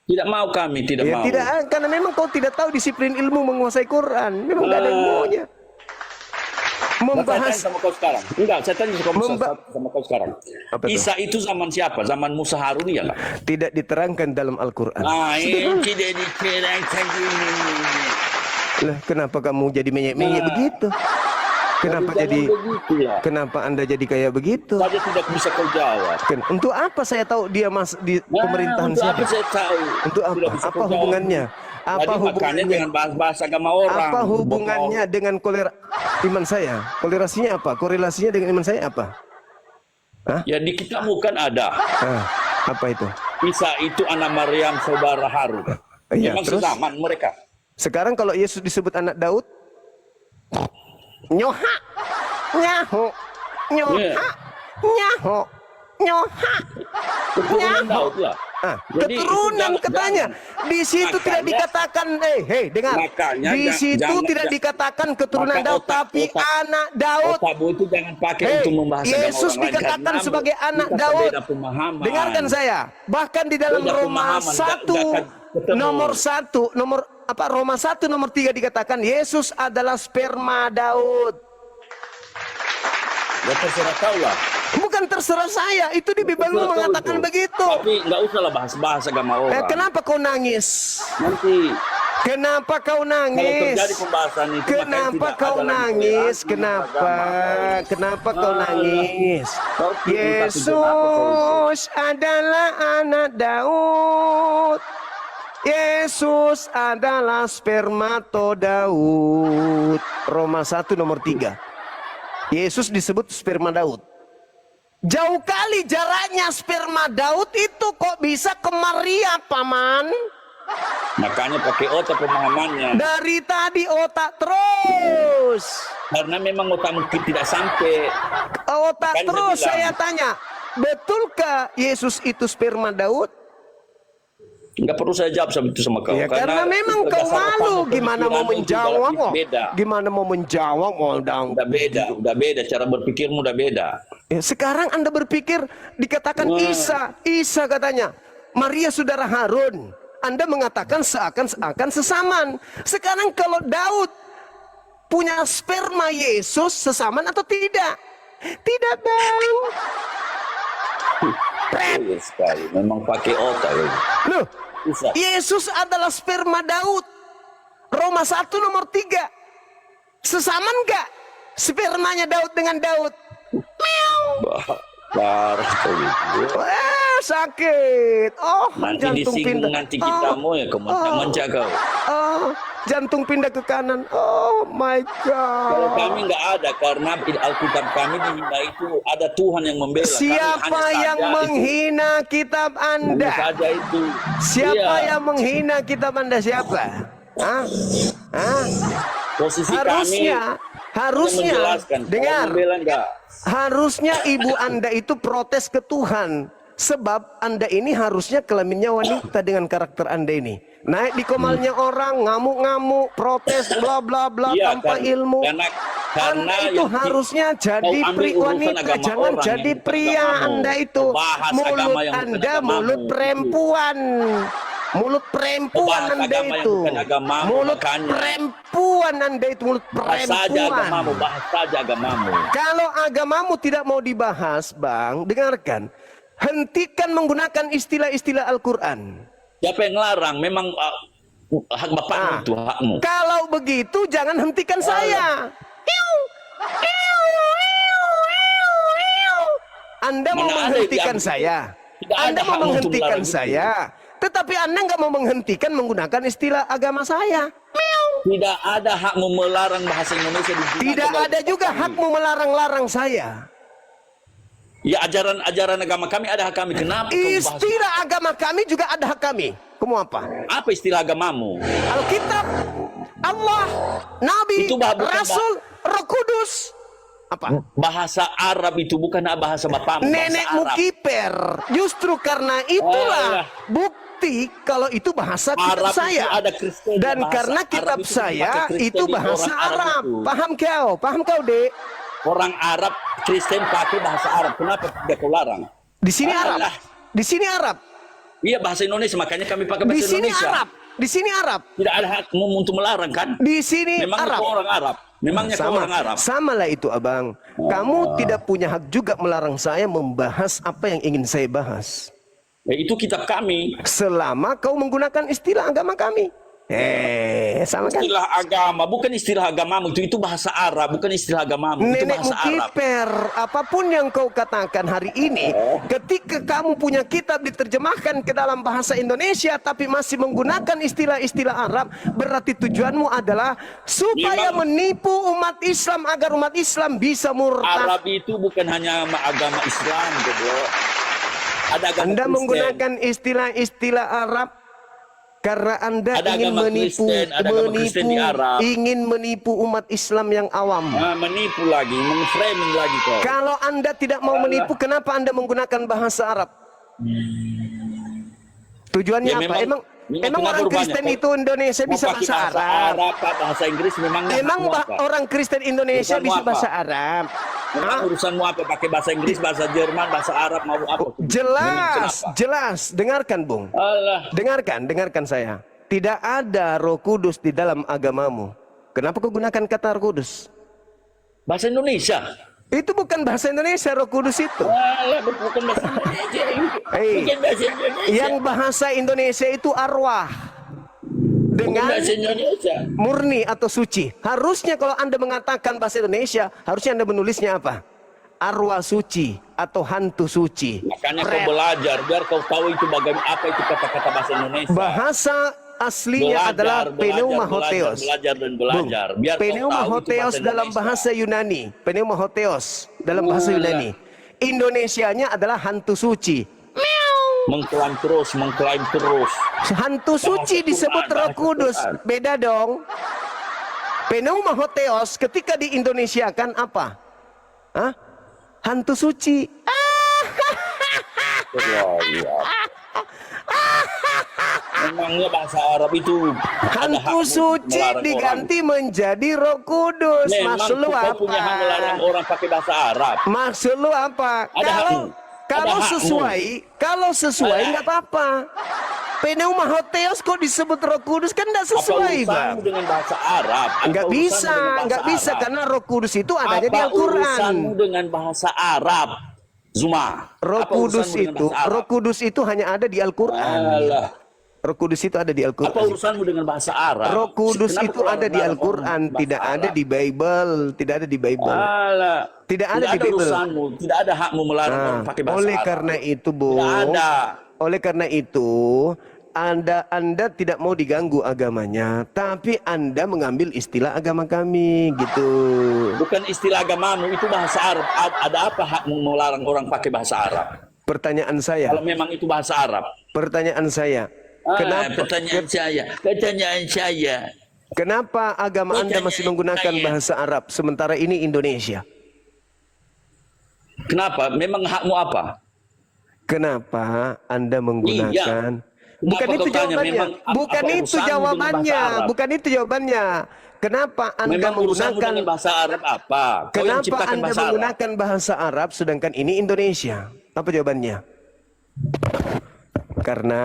Tidak mau kami, tidak Ya, mau. tidak, karena memang kau tidak tahu disiplin ilmu menguasai Quran. Memang tidak ada yang maunya. Saya tanya Membahas sama kau sekarang. Enggak, saya tanya sama kau sekarang. Apa itu? Isa itu zaman siapa? Zaman Musa Harun ya nggak? tidak diterangkan dalam Al-Quran. Nah, ini tidak diterangkan ini. Lah, kenapa kamu jadi menyek-menyek begitu? Kenapa Jangan jadi? begitu lah. Kenapa Anda jadi kayak begitu? Saja tidak bisa kau jawab. Untuk apa saya tahu dia di pemerintahan untuk siapa? apa saya tahu? Untuk Tidak apa? bisa Apa kau jawab. hubungannya? Apa Jadi makanya hubungannya? jangan bahas-bahas agama orang. Apa hubungannya dengan iman saya? Korelasinya apa? Korelasinya dengan iman saya apa? Ya di kitabmu kan ada. Apa itu? Isa itu anak Maryam saudara Harun. Iya, Memang terus? sezaman mereka. Sekarang kalau Yesus disebut anak Daud, nyoha, nyaho, nyoha, Iya. nyaho, nyoha. Keturunan Daud lah. Jadi itu Keturunan jangan- katanya. Di situ tidak Makanya- dikatakan, dengar. Makanya Di situ jangan- tidak dikatakan keturunan Maka Daud, tapi anak Daud. Otakmu itu jangan pakai untuk membahas agama Yesus orang lain, dikatakan karena sebagai anak kita Daud. beda pemahaman. Dengarkan saya. Bahkan di dalam Beda Roma pemahaman, 1 nggak akan ketemu. Roma 1 nomor 3 dikatakan Yesus adalah sperma Daud. Ya terserah kau lah. Bukan terserah saya, itu di Bible Terserah kau mengatakan itu. begitu. Tapi nggak usah lah bahas-bahas agama orang. Kenapa kau nangis? Nanti Kenapa kau kalau nangis? terjadi pembahasan itu, Kenapa makanya tidak kau ada lagi nangis? toleransi Kenapa? agama. Kenapa kau nangis? Kau minta tujuan apa kau itu? Yesus adalah anak Daud. Yesus adalah spermato Daud. Roma 1 nomor 3. Yesus disebut sperma Daud. Jauh kali jaraknya sperma Daud itu, kok bisa ke Maria, paman? Makanya pakai otak pemahamannya. Dari tadi otak terus. Karena memang otak mungkin tidak sampai. Otak Kan terus saya saya bilang. tanya. Betulkah Yesus itu sperma Daud? Nggak perlu saya jawab sama itu sama kau. Ya, karena memang kau berdasar malu. otakmu, Gimana mau pemikiranmu itu menjawab? relatif Beda. Gimana mau menjawab? Udah beda. Cara berpikirmu udah beda. Ya, sekarang Anda berpikir dikatakan Isa katanya. Maria saudara Harun. Anda mengatakan seakan-akan sesaman. Sekarang kalau Daud punya sperma Yesus, sesaman atau tidak? Tidak, Bang. Iya sekali. Memang pakai otak. Ya. Loh, Bisa. Yesus adalah sperma Daud. Roma 1 nomor 3. Sesaman enggak spermanya Daud dengan Daud? Meow. Parah kau itu. Wah, sakit. Oh, Nanti jantung disinggung pindah. nanti kita mau ya kemencak kau. Oh, jantung pindah ke kanan. Oh my Kalau God. kami nggak ada karena Alkitab kami dihina itu ada Tuhan yang membela. Kami Siapa hanya yang saja menghina kitab itu. Hanya Anda? saja itu. Siapa Iya. yang menghina kitab Anda? Siapa? Hah? Hah? Posisi Harusnya, kami menjelaskan. dengar. Kalau membela enggak. Harusnya ibu Anda itu protes ke Tuhan. Sebab Anda ini harusnya kelaminnya wanita dengan karakter Anda ini. Naik di komalnya orang, ngamuk-ngamuk, protes, bla bla bla, Iya, tanpa ilmu. Anda karena itu yang harusnya jadi kau ambil urusan wanita, agama jangan orang jadi yang bukan pria. agamamu. Anda itu Bahas agama mulut yang bukan Anda agamamu. mulut perempuan. Mulut perempuan Bahas Anda agama yang itu. bukan agamamu, Mulut makanya. perempuan Anda itu, mulut Bahas saja agamamu, perempuan. bahas saja agamamu. Kalau agamamu tidak mau dibahas, Bang, dengarkan. Hentikan menggunakan istilah-istilah Al-Quran. Siapa yang larang? Memang hak bapakmu itu hakmu. Kalau begitu jangan hentikan saya. Anda mau Mana ada menghentikan yang- saya. Tidak ada Anda mau hak untuk menghentikan melarang itu. saya. Tetapi Anda nggak mau menghentikan menggunakan istilah agama saya. Tidak ada hakmu melarang bahasa Indonesia digunakan. Tidak dalam ada juga kami. hakmu melarang-larang saya. Ya ajaran-ajaran agama kami ada hak kami. Kenapa kau bahas? Istilah agama kami juga ada hak kami. Kamu apa? Apa istilah agamamu? Alkitab, Allah, Nabi, Itu bukan Rasul, Roh Kudus. Apa? Bahasa Arab itu bukan bahasa bapamu. Nenekmu bahasa Arab. kiper. Justru karena itulah Alah. bukti kalau itu bahasa kitab Arab itu saya. ada Kristen, Dan bahasa karena Arab kitab itu saya dipakai Kristen itu di bahasa orang Arab Arab. itu. Paham kau? Paham kau, Dek? Orang Arab Kristen pakai bahasa Arab. Kenapa tidak kau larang? Di sini Arab. Alah. Di sini Arab. Iya bahasa Indonesia, makanya kami pakai Di bahasa sini Indonesia. Arab. Di sini Arab. Tidak ada hakmu untuk melarang kan? Di sini Memang Arab. kau orang Arab. Memangnya kau orang Arab. Samalah itu, Abang. Kamu tidak punya hak juga melarang saya membahas apa yang ingin saya bahas. Ya, itu kitab kami. Selama kau menggunakan istilah agama kami. Sama kan? Istilah agama, bukan istilah agamamu itu bahasa Arab, bukan istilah agamamu, itu Nenekmu bahasa Arab. kiper, apapun yang kau katakan hari ini, ketika kamu punya kitab diterjemahkan ke dalam bahasa Indonesia tapi masih menggunakan istilah-istilah Arab, berarti tujuanmu adalah supaya menipu umat Islam agar umat Islam bisa murtad. Arab itu bukan hanya agama Islam, goblok. Ada agama Anda Kristen. menggunakan istilah-istilah Arab karena Anda Ada ingin agama menipu, Kristen, ada agama Kristen di Arab. ingin menipu umat Islam yang awam. Nah, menipu lagi, mengframing lagi kok. Kalau Anda tidak mau menipu, kenapa Anda menggunakan bahasa Arab? Tujuannya Ya, apa? memang Emang kenapa orang rupanya? Kristen itu Indonesia Mau bisa pakai bahasa Arab? Pak, bahasa Inggris memangnya Emang hakmu apa? orang Kristen Indonesia Urusanmu bisa apa? bahasa Arab? Memang Hah? urusanmu apa? Pakai bahasa Inggris, bahasa Jerman, bahasa Arab mau apa? Memang Jelas, kenapa? jelas. Dengarkan, Bung. Alah. Dengarkan saya. Tidak ada Roh Kudus di dalam agamamu. Kenapa kau gunakan kata Roh Kudus? Bahasa Indonesia. Itu bukan bahasa Indonesia, Roh Kudus itu. Alah, bukan bahasa Indonesia. Hei, Bukan bahasa Indonesia. Yang bahasa Indonesia itu arwah. Bukan Dengan bahasa Indonesia. murni atau suci. Harusnya kalau Anda mengatakan bahasa Indonesia, harusnya Anda menulisnya apa? Arwah suci atau hantu suci. Makanya kau belajar biar kau tahu itu bagaimana apa itu kata-kata bahasa Indonesia. Bahasa aslinya adalah pneuma hotheos. Belajar dan belajar. Biar kau Pneuma tahu itu hotheos bahasa dalam Indonesia. bahasa Yunani. Pneuma hotheos dalam bahasa Yunani. Indonesianya adalah hantu suci. Mengklaim terus. Hantu suci Bahasa disebut Quran, Roh bahasa Kudus. Quran. Beda dong. Pneuma hotheos ketika di Indonesia kan apa? Hah? Hantu suci. Memangnya bahasa Arab itu ada Hantu hakmu suci melarang diganti menjadi Roh Kudus. orang. Memang Maksud lu kau punya hak melarang apa? orang pakai bahasa Arab. Maksud lu apa? Ada hakmu. Kalau Ada hakmu. sesuai Ada. nggak apa-apa. Pneuma hotheos kok disebut Roh Kudus kan nggak Apa sesuai, Bang. urusanmu dengan bahasa Arab? Apa Nggak urusanmu bisa, dengan bahasa nggak bisa Arab? karena Roh Kudus itu adanya di Apa Al-Quran. urusanmu dengan bahasa Arab? Zuma. Roh Apa Kudus urusanmu dengan itu, bahasa Arab? Roh Kudus itu hanya ada di Al-Quran. Alah. Roh Kudus itu ada di Apa Al-Quran. urusanmu dengan bahasa Arab? Roh Kudus Kenapa itu kau ada di larang Al-Quran, orang tidak bahasa ada Arab? di Bible, tidak ada di Bible. Alah. Tidak ada di Bible. urusanmu, tidak ada hakmu melarang orang pakai bahasa oleh Arab. karena itu, Bung. Tidak ada. Oleh karena itu, Anda tidak mau diganggu agamanya, tapi Anda mengambil istilah agama kami, gitu. Bukan istilah agamamu, itu bahasa Arab. Ada apa hakmu melarang orang pakai bahasa Arab? Pertanyaan saya, Kalau memang itu bahasa Arab. pertanyaan saya, Pertanyaan saya. kenapa agama Anda masih menggunakan bahasa Arab, sementara ini Indonesia? Kenapa? Memang hakmu apa? Kenapa Anda menggunakan? Bukan Kenapa itu kau tanya, jawabannya. memang Bukan apa itu urusanmu dengan jawabannya. bahasa Arab? Bukan itu jawabannya. Kenapa Anda Memang urusanmu menggunakan? dengan bahasa Arab apa? Kau yang Kenapa ciptakan Anda bahasa Arab. menggunakan bahasa Arab sedangkan ini Indonesia? Apa jawabannya? Karena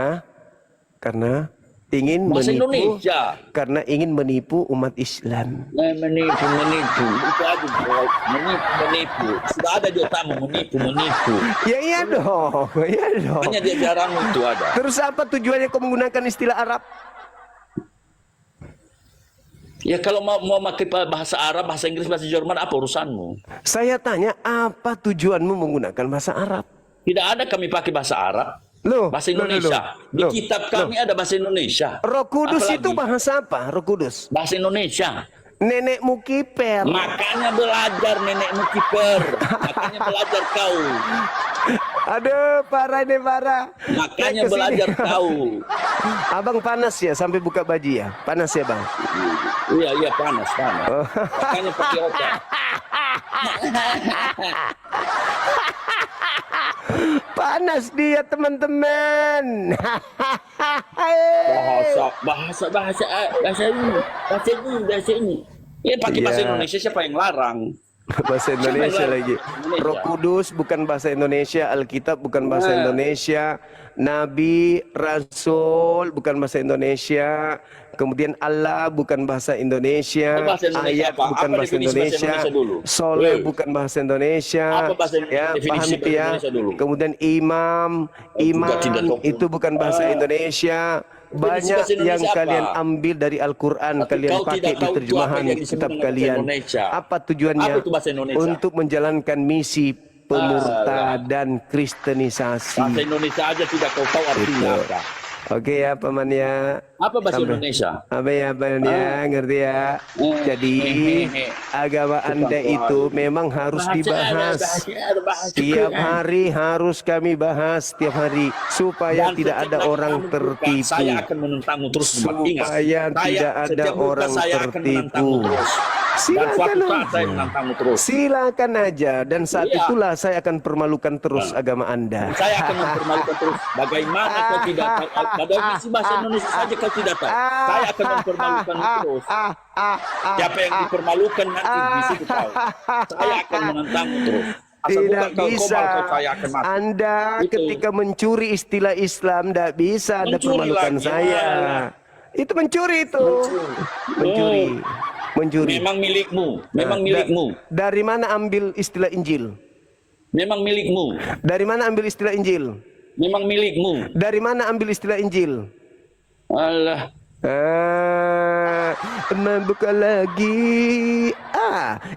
Karena ingin Bahasa menipu, Indonesia. karena ingin menipu umat Islam. Menipu. Itu aja, bro. Menipu. Sudah ada di otakmu, menipu. Ya iya dong, iya dong. Hanya di ajaranmu itu ada. Terus apa tujuannya kau menggunakan istilah Arab? Ya kalau mau pakai bahasa Arab, bahasa Inggris, bahasa Jerman, apa urusanmu? Saya tanya, apa tujuanmu menggunakan bahasa Arab? Tidak ada kami pakai bahasa Arab. Loh, Bahasa Indonesia. Di kitab kami ada bahasa Indonesia. Roh Kudus Apalagi? itu bahasa apa? Roh Kudus. Bahasa Indonesia. Nenekmu kiper. Makanya belajar nenekmu kiper. Makanya belajar kau. Aduh, parah nih parah. Makanya Naik ke sini. belajar kau. Abang panas ya sampai buka baju ya? Panas ya bang? Iya panas. Makanya pakai otak. Panas dia teman-teman. Bahasa ini. Ya pakai bahasa Iya. Indonesia, siapa yang larang? Bahasa Indonesia lagi. Indonesia. Roh Kudus bukan bahasa Indonesia, Alkitab bukan bahasa Indonesia, Nabi, Rasul bukan bahasa Indonesia, kemudian Allah bukan bahasa Indonesia, Bahasa Indonesia ayat apa? bukan Apa bahasa definisi bahasa Indonesia, Indonesia dulu? soleh bukan bahasa Indonesia, Apa bahasa ya definisi paham bahasa ya. Indonesia dulu? Kemudian imam tidak tahu. itu bukan bahasa Indonesia. Definisi Banyak bahasa Indonesia yang apa? kalian ambil dari Al-Quran, Tapi kalian kau pakai tidak di tahu itu terjemahan apa yang disebut kitab dengan bahasa kalian. Indonesia. Apa tujuannya? Apa itu bahasa Indonesia? Untuk menjalankan misi pemurtadan kristenisasi. Bahasa Indonesia aja tidak kau tahu artinya Itu. apa. Oke ya Paman ya. Apa bahasa Sampai- Indonesia? Apa ya Paman ya, ngerti ya. Jadi agama Anda itu memang harus dibahas. Setiap hari harus kami bahas setiap hari supaya Dan tidak setiap ada kali orang kamu buka, tertipu. Saya akan menentangmu terus. Ingat, Supaya tidak ada setiap buka orang saya akan tertipu. menentangmu terus. Dan Silakan suatu saat aja. saya menentangmu terus. Silakan aja dan saat Iya. itulah saya akan permalukan terus agama Anda. Saya akan mempermalukan terus. Bagaimana kau tidak tahu? Pada misi bahasa Indonesia saja kau tidak tahu. Saya akan mempermalukanmu terus. Siapa yang dipermalukan nanti di situ tahu. Saya akan menentangmu terus. Asal Tidak bukan kau bisa. komal, kau saya akan mati. Anda Itu. ketika mencuri istilah Islam tidak bisa Anda Mencuri permalukan lagi. saya. Itu mencuri itu. Mencuri. Mencuri. Memang milikmu. Memang Nah, milikmu. Dari mana ambil istilah Injil? Memang milikmu. Dari mana ambil istilah Injil? Memang milikmu. Dari mana ambil istilah Injil? Allah. Mabuk lagi.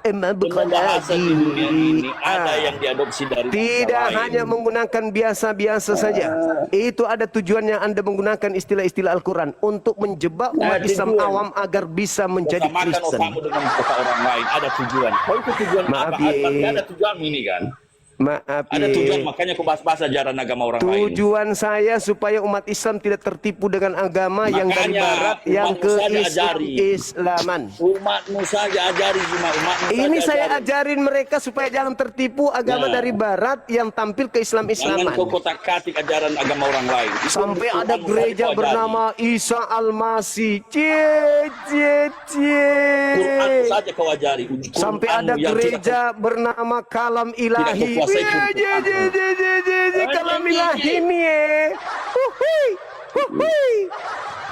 Mabuk Bahasa di dunia ini ada lagi. yang diadopsi dari Tidak bangsa lain. hanya menggunakan biasa-biasa saja. Itu ada tujuannya Anda menggunakan istilah-istilah Al-Quran untuk menjebak umat Islam tujuan. awam agar bisa menjadi Samakan Kristen. otakmu dengan kota orang lain. Ada tujuan. Kau itu tujuan Maaf, apa? Ye. Ada tujuan ini kan? Maaf Ada tujuan, ya. makanya kau bahas-bahas ajaran agama orang lain. Tujuan saya supaya umat Islam tidak tertipu dengan agama yang dari Makanya barat yang umatmu ke saja ajari. Islaman. Umatmu saja ajari cuma umatmu Ini saja saya ajari. ajarin mereka supaya jangan tertipu agama Nah. dari barat yang tampil ke Jangan Islam-Islaman. kau kotak-katik ajaran agama orang lain. Itu Sampai umatmu ada saja gereja kau ajari. bernama Isa Al-Masih. Cie. Quranmu saja kau ajari. Sampai Quranmu ada yang gereja bernama Kalam Ilahi. kuasai Quran. Kalam Ilahi nih. Huhui.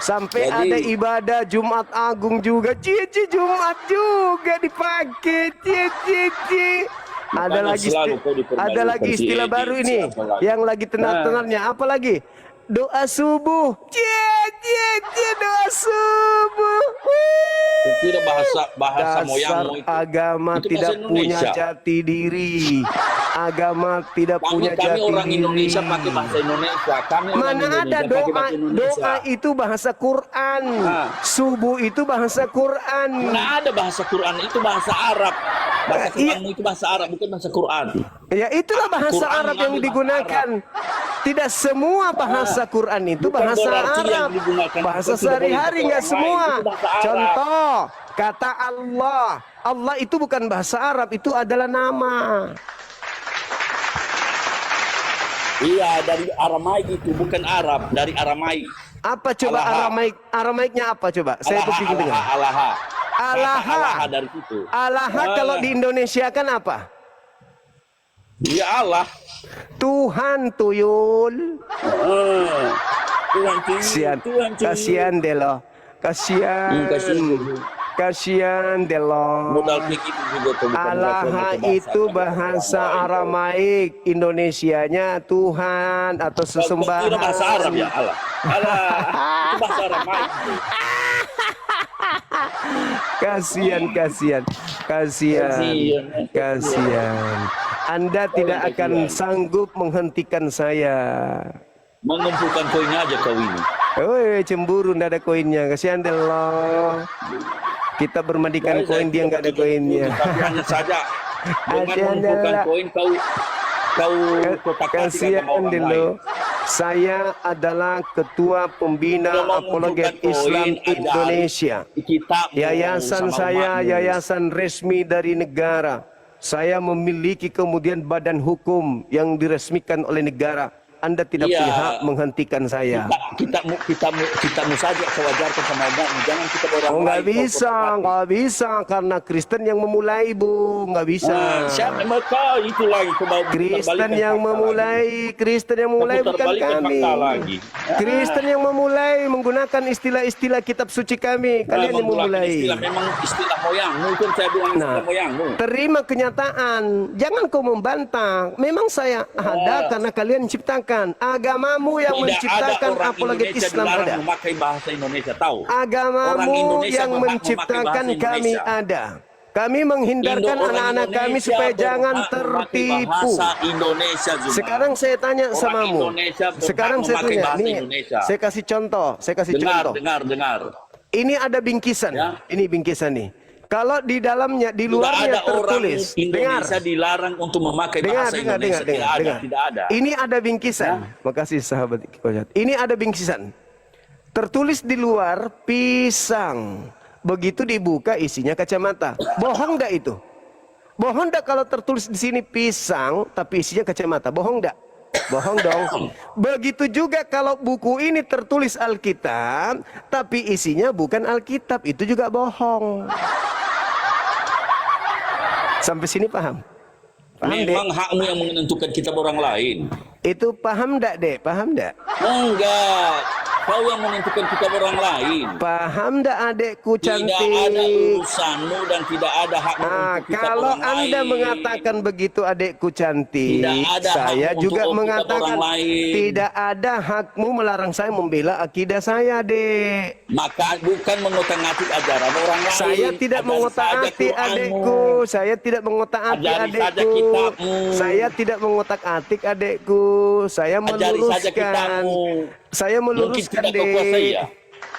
Sampai Jadi- ada ibadah Jumat Agung juga. Cie Jumat juga dipakai. Cie. Ada Makanya lagi selalu kau dipermalukan ada lagi si istilah Edi, baru ini siapa lagi? yang lagi tenar-tenarnya. Apa lagi? Doa subuh. Cie doa subuh. Itu udah bahasa Dasar moyangmu itu. agama Itu tidak bahasa punya Indonesia. jati diri. Agama tidak punya Kami jati orang diri. Indonesia pakai bahasa Indonesia. Kami orang Mana Indonesia ada pakai doa? bahasa Indonesia. Doa itu bahasa Quran. Nah. Subuh itu bahasa Quran. Nggak ada bahasa Quran, itu bahasa Arab. Bahasa Iya. Quranmu itu bahasa Arab, bukan bahasa Quran. Ya itulah bahasa Quran Arab yang mengambil digunakan. Tidak semua bahasa Quran itu Bukan bahasa berarti yang Arab. digunakan Bahasa itu tidak boleh sehari-hari untuk nggak orang semua. lain, itu bahasa Arab. Contoh kata Allah. Allah itu bukan bahasa Arab, itu adalah nama. Iya, dari Aramaik itu, bukan Arab, dari Aramaik. Apa coba Alaha. Aramaiknya apa coba? Saya berpikir dengar. Alaha. Alaha. Alaha dari situ. Allah kalau di Indonesia kan apa? Ya Allah. Tuhan tuyul. Tuhan cuy, Kasihan, Tuhan cuy. kasihan deh lo. Kasihan. Kasihan deh lo. Modal kayak gitu juga tuh. bukan Allah bahasa itu bahasa Aramaik, Indonesianya Tuhan atau Kira sesembahan. bahasa Arab ya Allah. Allah, itu bahasa Aramaik. Kasihan, kasihan, kasihan, kasihan. Anda tidak akan sanggup menghentikan saya. Mengumpulkan koinnya aja kau ini. Woi, cemburu ndak ada koinnya. Kasihan deh lo. Kita bermandikan koin, dia nggak ada koinnya. Tapi hanya saja dengan Kasihan mengumpulkan deh lo. koin kau kotak-katik Kasihan sama orang deh lain. lo. Saya adalah ketua pembina Kalau apologet mengumpulkan Islam koin, ajari Indonesia. kitabmu Yayasan sama saya umatmu. yayasan resmi dari negara. Saya memiliki kemudian badan hukum yang diresmikan oleh negara. Anda tidak Iya. punya hak menghentikan saya. Kitamu saja kewajarkan sama umatmu. Jangan kita orang Oh, nggak lain kau bisa, kotak-katik. nggak bisa karena Kristen yang memulai, Bu, nggak bisa. Siapa mereka itu lagi kau bawa Kristen yang memulai, Kristen yang memulai bukan kami. lagi. Kristen yang memulai menggunakan istilah-istilah kitab suci kami. Kalian yang memulai. Istilah memang istilah moyangmu kan saya bilang Nah, istilah moyangmu. terima kenyataan. Jangan kau membantah. Memang saya ada karena kalian ciptakan. Agamamu yang menciptakan apologet Indonesia Islam dilarang ada. memakai bahasa Indonesia tahu. Orang Agamamu Indonesia yang berhak menciptakan memakai bahasa kami Indonesia. ada. Kami menghindarkan Orang anak-anak kami Indonesia supaya berhak jangan memakai tertipu. Bahasa Indonesia juga. Sekarang saya tanya Orang samamu. Indonesia berhak Sekarang saya memakai tanya, bahasa nih, Indonesia. saya kasih contoh, dengar. Ini ada bingkisan, Ya. ini bingkisan nih. Kalau di dalamnya, di Tidak luarnya ada orang tertulis, Indonesia dilarang untuk memakai bahasa Indonesia. Tidak ada. Ini ada bingkisan. Makasih sahabat Kojat. Ini ada bingkisan. Tertulis di luar pisang. Begitu dibuka isinya kacamata. Bohong enggak itu? Bohong enggak kalau tertulis di sini pisang tapi isinya kacamata? Bohong enggak? Bohong dong. Begitu juga kalau buku ini tertulis Alkitab tapi isinya bukan Alkitab, itu juga bohong. Sampai sini paham? Paham, Memang Dek? hakmu yang menentukan kitab orang lain. Itu paham enggak, Dek? Paham enggak? Enggak. Kau yang menentukan kitab orang lain. Paham enggak, adekku Tidak ada cantik? urusanmu dan tidak ada hak Nah, menentukan kitab kalau orang Anda lain. mengatakan begitu adekku cantik, Tidak ada saya hakmu juga untuk mengatakan kitab orang lain. tidak ada hakmu melarang saya membela akidah saya, Dek. Maka bukan mengotak-ngatik ajaran orang lain. Saya tidak Ajari saja mengotak-atik Qur'anmu. adekku. Saya tidak mengotak-atik Ajari saja adekku. kitabmu. Saya tidak mengotak-atik adekku. Saya Ajari saja meluruskan. kitabmu. Saya meluruskan, Mungkin tidak kau kuasai, Dek. ya?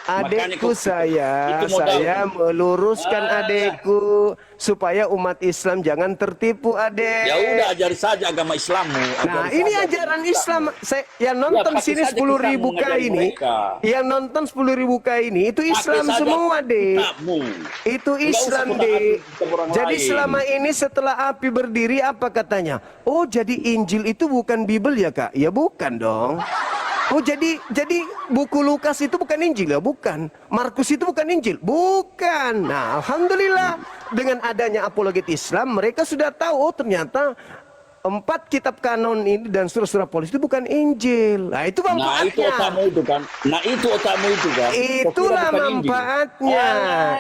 Adekku Makanya itu modal. saya meluruskan adekku supaya umat Islam jangan tertipu, adek. Ya udah ajari saja agama Islammu. Nah, Ajari ini saja ajaran agama Islam. Saya yang nonton pakai sini saja 10.000 kitabmu, kali ngajari ini. mereka. Yang nonton 10.000 kali ini itu Pakai Islam saja semua, Dek. kitabmu. Itu Nggak usah Islam, kotak-atik Dek. kitab orang Jadi lain. selama ini setelah api berdiri apa katanya? Oh, jadi Injil itu bukan Bible ya, Kak? Ya bukan dong. Oh, jadi buku Lukas itu bukan Injil ya? Bukan. Markus itu bukan Injil? Bukan. Nah, alhamdulillah dengan adanya apologet Islam mereka sudah tahu, oh ternyata 4 kitab kanon ini dan surah-surah Paulus itu bukan Injil. Nah, itu Nah itu manfaatnya. otakmu itu kan. Nah itu otakmu itu kan. Kau kira Itulah bukan Injil. manfaatnya.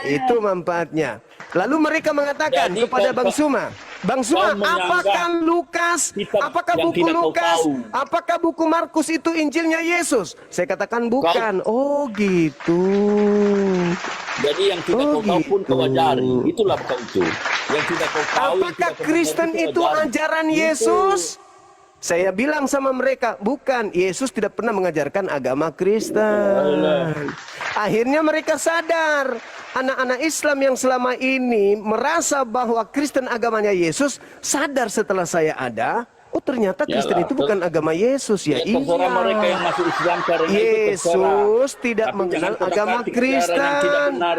Itu manfaatnya. Lalu mereka mengatakan Jadi kepada kau- Bang Suma, Bang Suma, menyanggah apakah Lukas, kitab apakah yang buku tidak kau Lukas, tahu. apakah buku Markus itu Injilnya Yesus? Saya katakan bukan. Oh gitu. Jadi yang tidak Oh, kau tahu pun kau gitu. ajari. Itulah kau itu. Yang tidak kau tahu. yang Apakah tidak kau Kristen mengerti, itu kau ajari. ajaran Itu. Yesus? Saya bilang sama mereka, bukan. Yesus tidak pernah mengajarkan agama Kristen. Akhirnya mereka sadar. Anak-anak Islam yang selama ini merasa bahwa Kristen agamanya Yesus, sadar setelah saya ada, oh ternyata Kristen Yalah, itu bukan agama Yesus ya. Ya, terserah mereka yang masuk Islam karena itu terserah. Yesus tidak Tapi mengenal jangan agama kotak-katik Kristen. ajaran yang tidak benar,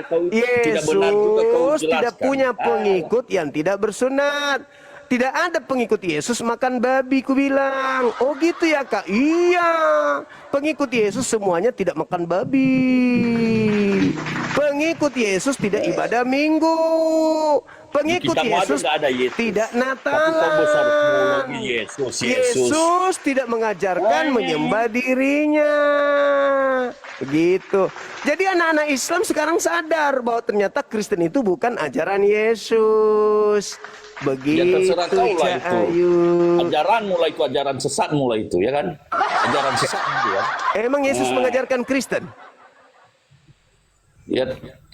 tidak benar juga kau Yesus tidak jelaskan. punya pengikut yang tidak bersunat. Tidak ada pengikut Yesus makan babi, ku bilang. Oh gitu ya, Kak? Iya. Pengikut Yesus semuanya tidak makan babi. Pengikut Yesus tidak ibadah minggu. Pengikut Kita mau Yesus nggak ada Yesus. tidak Tapi kau besar Natalan. mulai Yesus. Yesus tidak mengajarkan menyembah dirinya. Begitu. Jadi anak-anak Islam sekarang sadar bahwa ternyata Kristen itu bukan ajaran Yesus. Ya Begitu, terserah kau lah Cak itu. Ayu. Ajaran mulai itu ajaran sesat mulai itu ya kan? Ajaran sesat itu ya. Emang Yesus mengajarkan Kristen? Ya,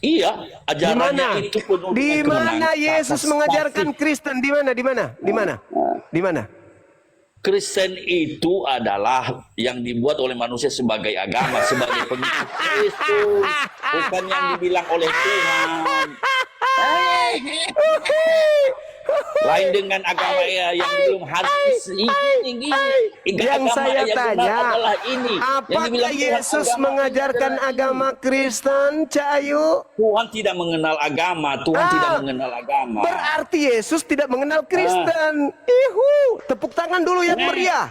iya, Di ajarannya mana? itu penuh Di dengan mana kemenangan Yesus atas mengajarkan kasih. Kristen? Di mana? Di mana? Di mana? Di mana? Kristen itu adalah yang dibuat oleh manusia sebagai agama, sebagai pengikut Kristus, bukan yang dibilang oleh Tuhan. Lain dengan agama yang belum hadis ini. Yang saya tanya, adalah ini. Yang apakah dibilang Tuhan, Yesus agama mengajarkan adalah ini. agama Kristen, Cak Ayu? Tuhan tidak mengenal agama, Tuhan tidak mengenal agama. Berarti Yesus tidak mengenal Kristen. Ihu, tepuk tangan dulu yang meriah.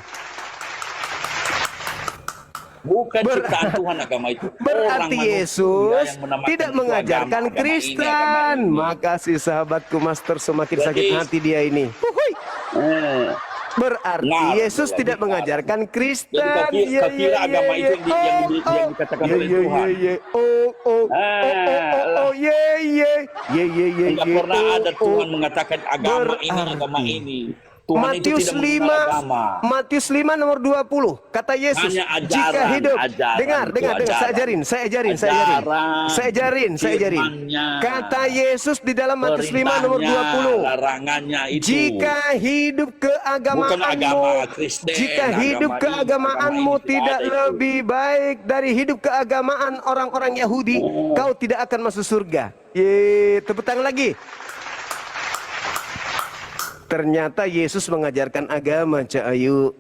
Bukan ciptaan Tuhan agama itu. Berarti Orang manusia Yesus yang menamakan tidak itu mengajarkan agama Kristen. ini. Makasih sahabatku Master, semakin Jadi- sakit hati dia ini. Huhui. Berarti Nah, Yesus jadi tidak sekarang. mengajarkan Kristen. Jadi kau kira agama itu yang dikatakan oleh Tuhan. Enggak pernah ada Tuhan mengatakan agama ini, agama ini. Tuhan itu Matius tidak 5 mengenal agama. Matius 5 nomor 20 kata Yesus, Hanya ajaran, jika hidup ajaran dengar itu saya ajaran. ajarin Firman-Nya. kata Yesus di dalam Matius 5 nomor Perintahnya, 20, larangannya itu. jika hidup Bukan agama keagamaanmu, Kristen, jika hidup agama ini, keagamaanmu agama ini tidak tidak ada itu. lebih baik dari hidup keagamaan orang-orang Yahudi, kau tidak akan masuk surga. Ye, tepuk tangan lagi. Ternyata Yesus mengajarkan agama, Cak Ayu.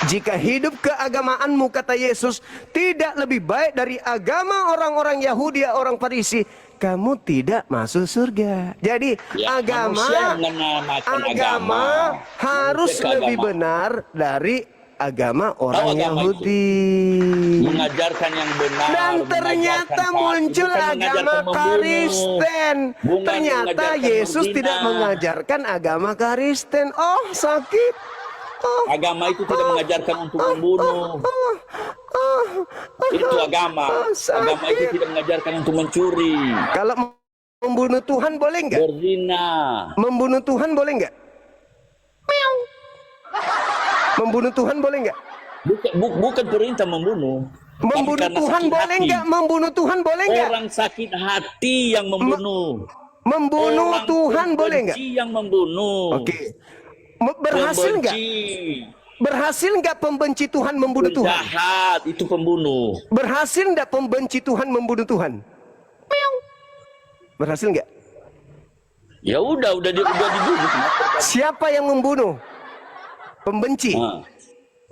Jika hidup keagamaanmu, kata Yesus, tidak lebih baik dari agama orang-orang Yahudi, orang Farisi, kamu tidak masuk surga. Jadi Ya, manusia menamakan agama. harus Manusia lebih keagama. benar dari agama orang agama Yahudi. Mengajarkan yang benar. Dan ternyata muncul agama Kristen. Bukan Ternyata mengajarkan Yesus berzina. tidak mengajarkan agama Kristen. Oh, sakit. Oh, Agama itu tidak mengajarkan untuk membunuh. Itu agama. Agama itu tidak mengajarkan untuk mencuri, Kalau membunuh Tuhan boleh nggak? berzina. Membunuh Tuhan boleh nggak? Meow. Membunuh Tuhan boleh nggak? Bukan perintah membunuh. Tapi Membunuh karena Tuhan sakit boleh hati. nggak? Membunuh Tuhan boleh nggak? Orang sakit hati yang membunuh. Membunuh Orang Tuhan boleh nggak? pembenci yang membunuh. Oke. Berhasil nggak? Pembenci. Berhasil nggak pembenci Tuhan membunuh Tuhan? Penjahat itu pembunuh. Berhasil nggak pembenci Tuhan membunuh Tuhan? Meow. Berhasil nggak? Ya udah dibunuh. Siapa yang membunuh? Pembenci. Nah,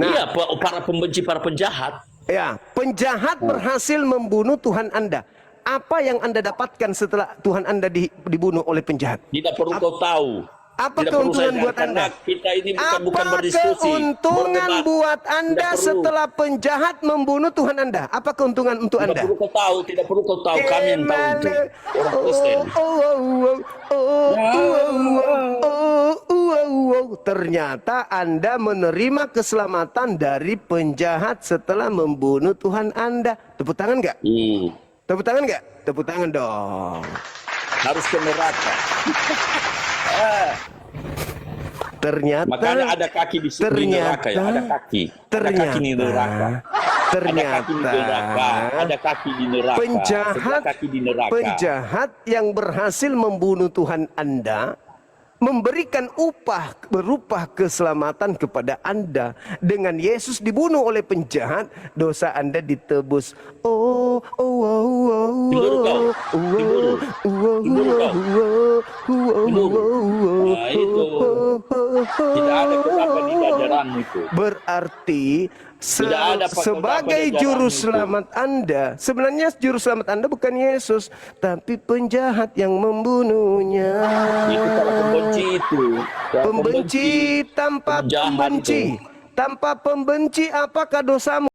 iya, para pembenci, para penjahat. Ya, penjahat berhasil membunuh Tuhan Anda. Apa yang Anda dapatkan setelah Tuhan Anda dibunuh oleh penjahat? Tidak perlu kau tahu. Apa Tidak perlu keuntungan saya buat karena Anda? Kita ini bukan Apa berdiskusi. keuntungan berdebat. buat Anda Tidak perlu. setelah penjahat membunuh Tuhan Anda? Apa keuntungan untuk Tidak Anda? perlu kau tahu, tidak perlu kau tahu. Kami yang tahu itu. Orang Kristen. Ternyata Anda menerima keselamatan dari penjahat setelah membunuh Tuhan Anda. Tepuk tangan nggak? Tepuk tangan nggak? Tepuk tangan dong. Harus ke neraka. Ternyata Makanya ada kaki di neraka ya, ada kaki. Ada kaki di neraka. Ada kaki di neraka. Penjahat, Sebelah kaki di neraka. penjahat yang berhasil membunuh Tuhan Anda memberikan upah berupa keselamatan kepada Anda. Dengan Yesus dibunuh oleh penjahat, dosa Anda ditebus. Nah, itu. Tidak ada apa-apa di ajaranmu itu. Berarti Tidak ada apa-apa sebagai di ajaranmu juru itu. selamat Anda, sebenarnya juru selamat Anda bukan Yesus, tapi penjahat yang membunuhnya. Itu para pembenci itu. Para Pembenci tanpa penjahat pembenci. itu. Tanpa pembenci apakah dosamu?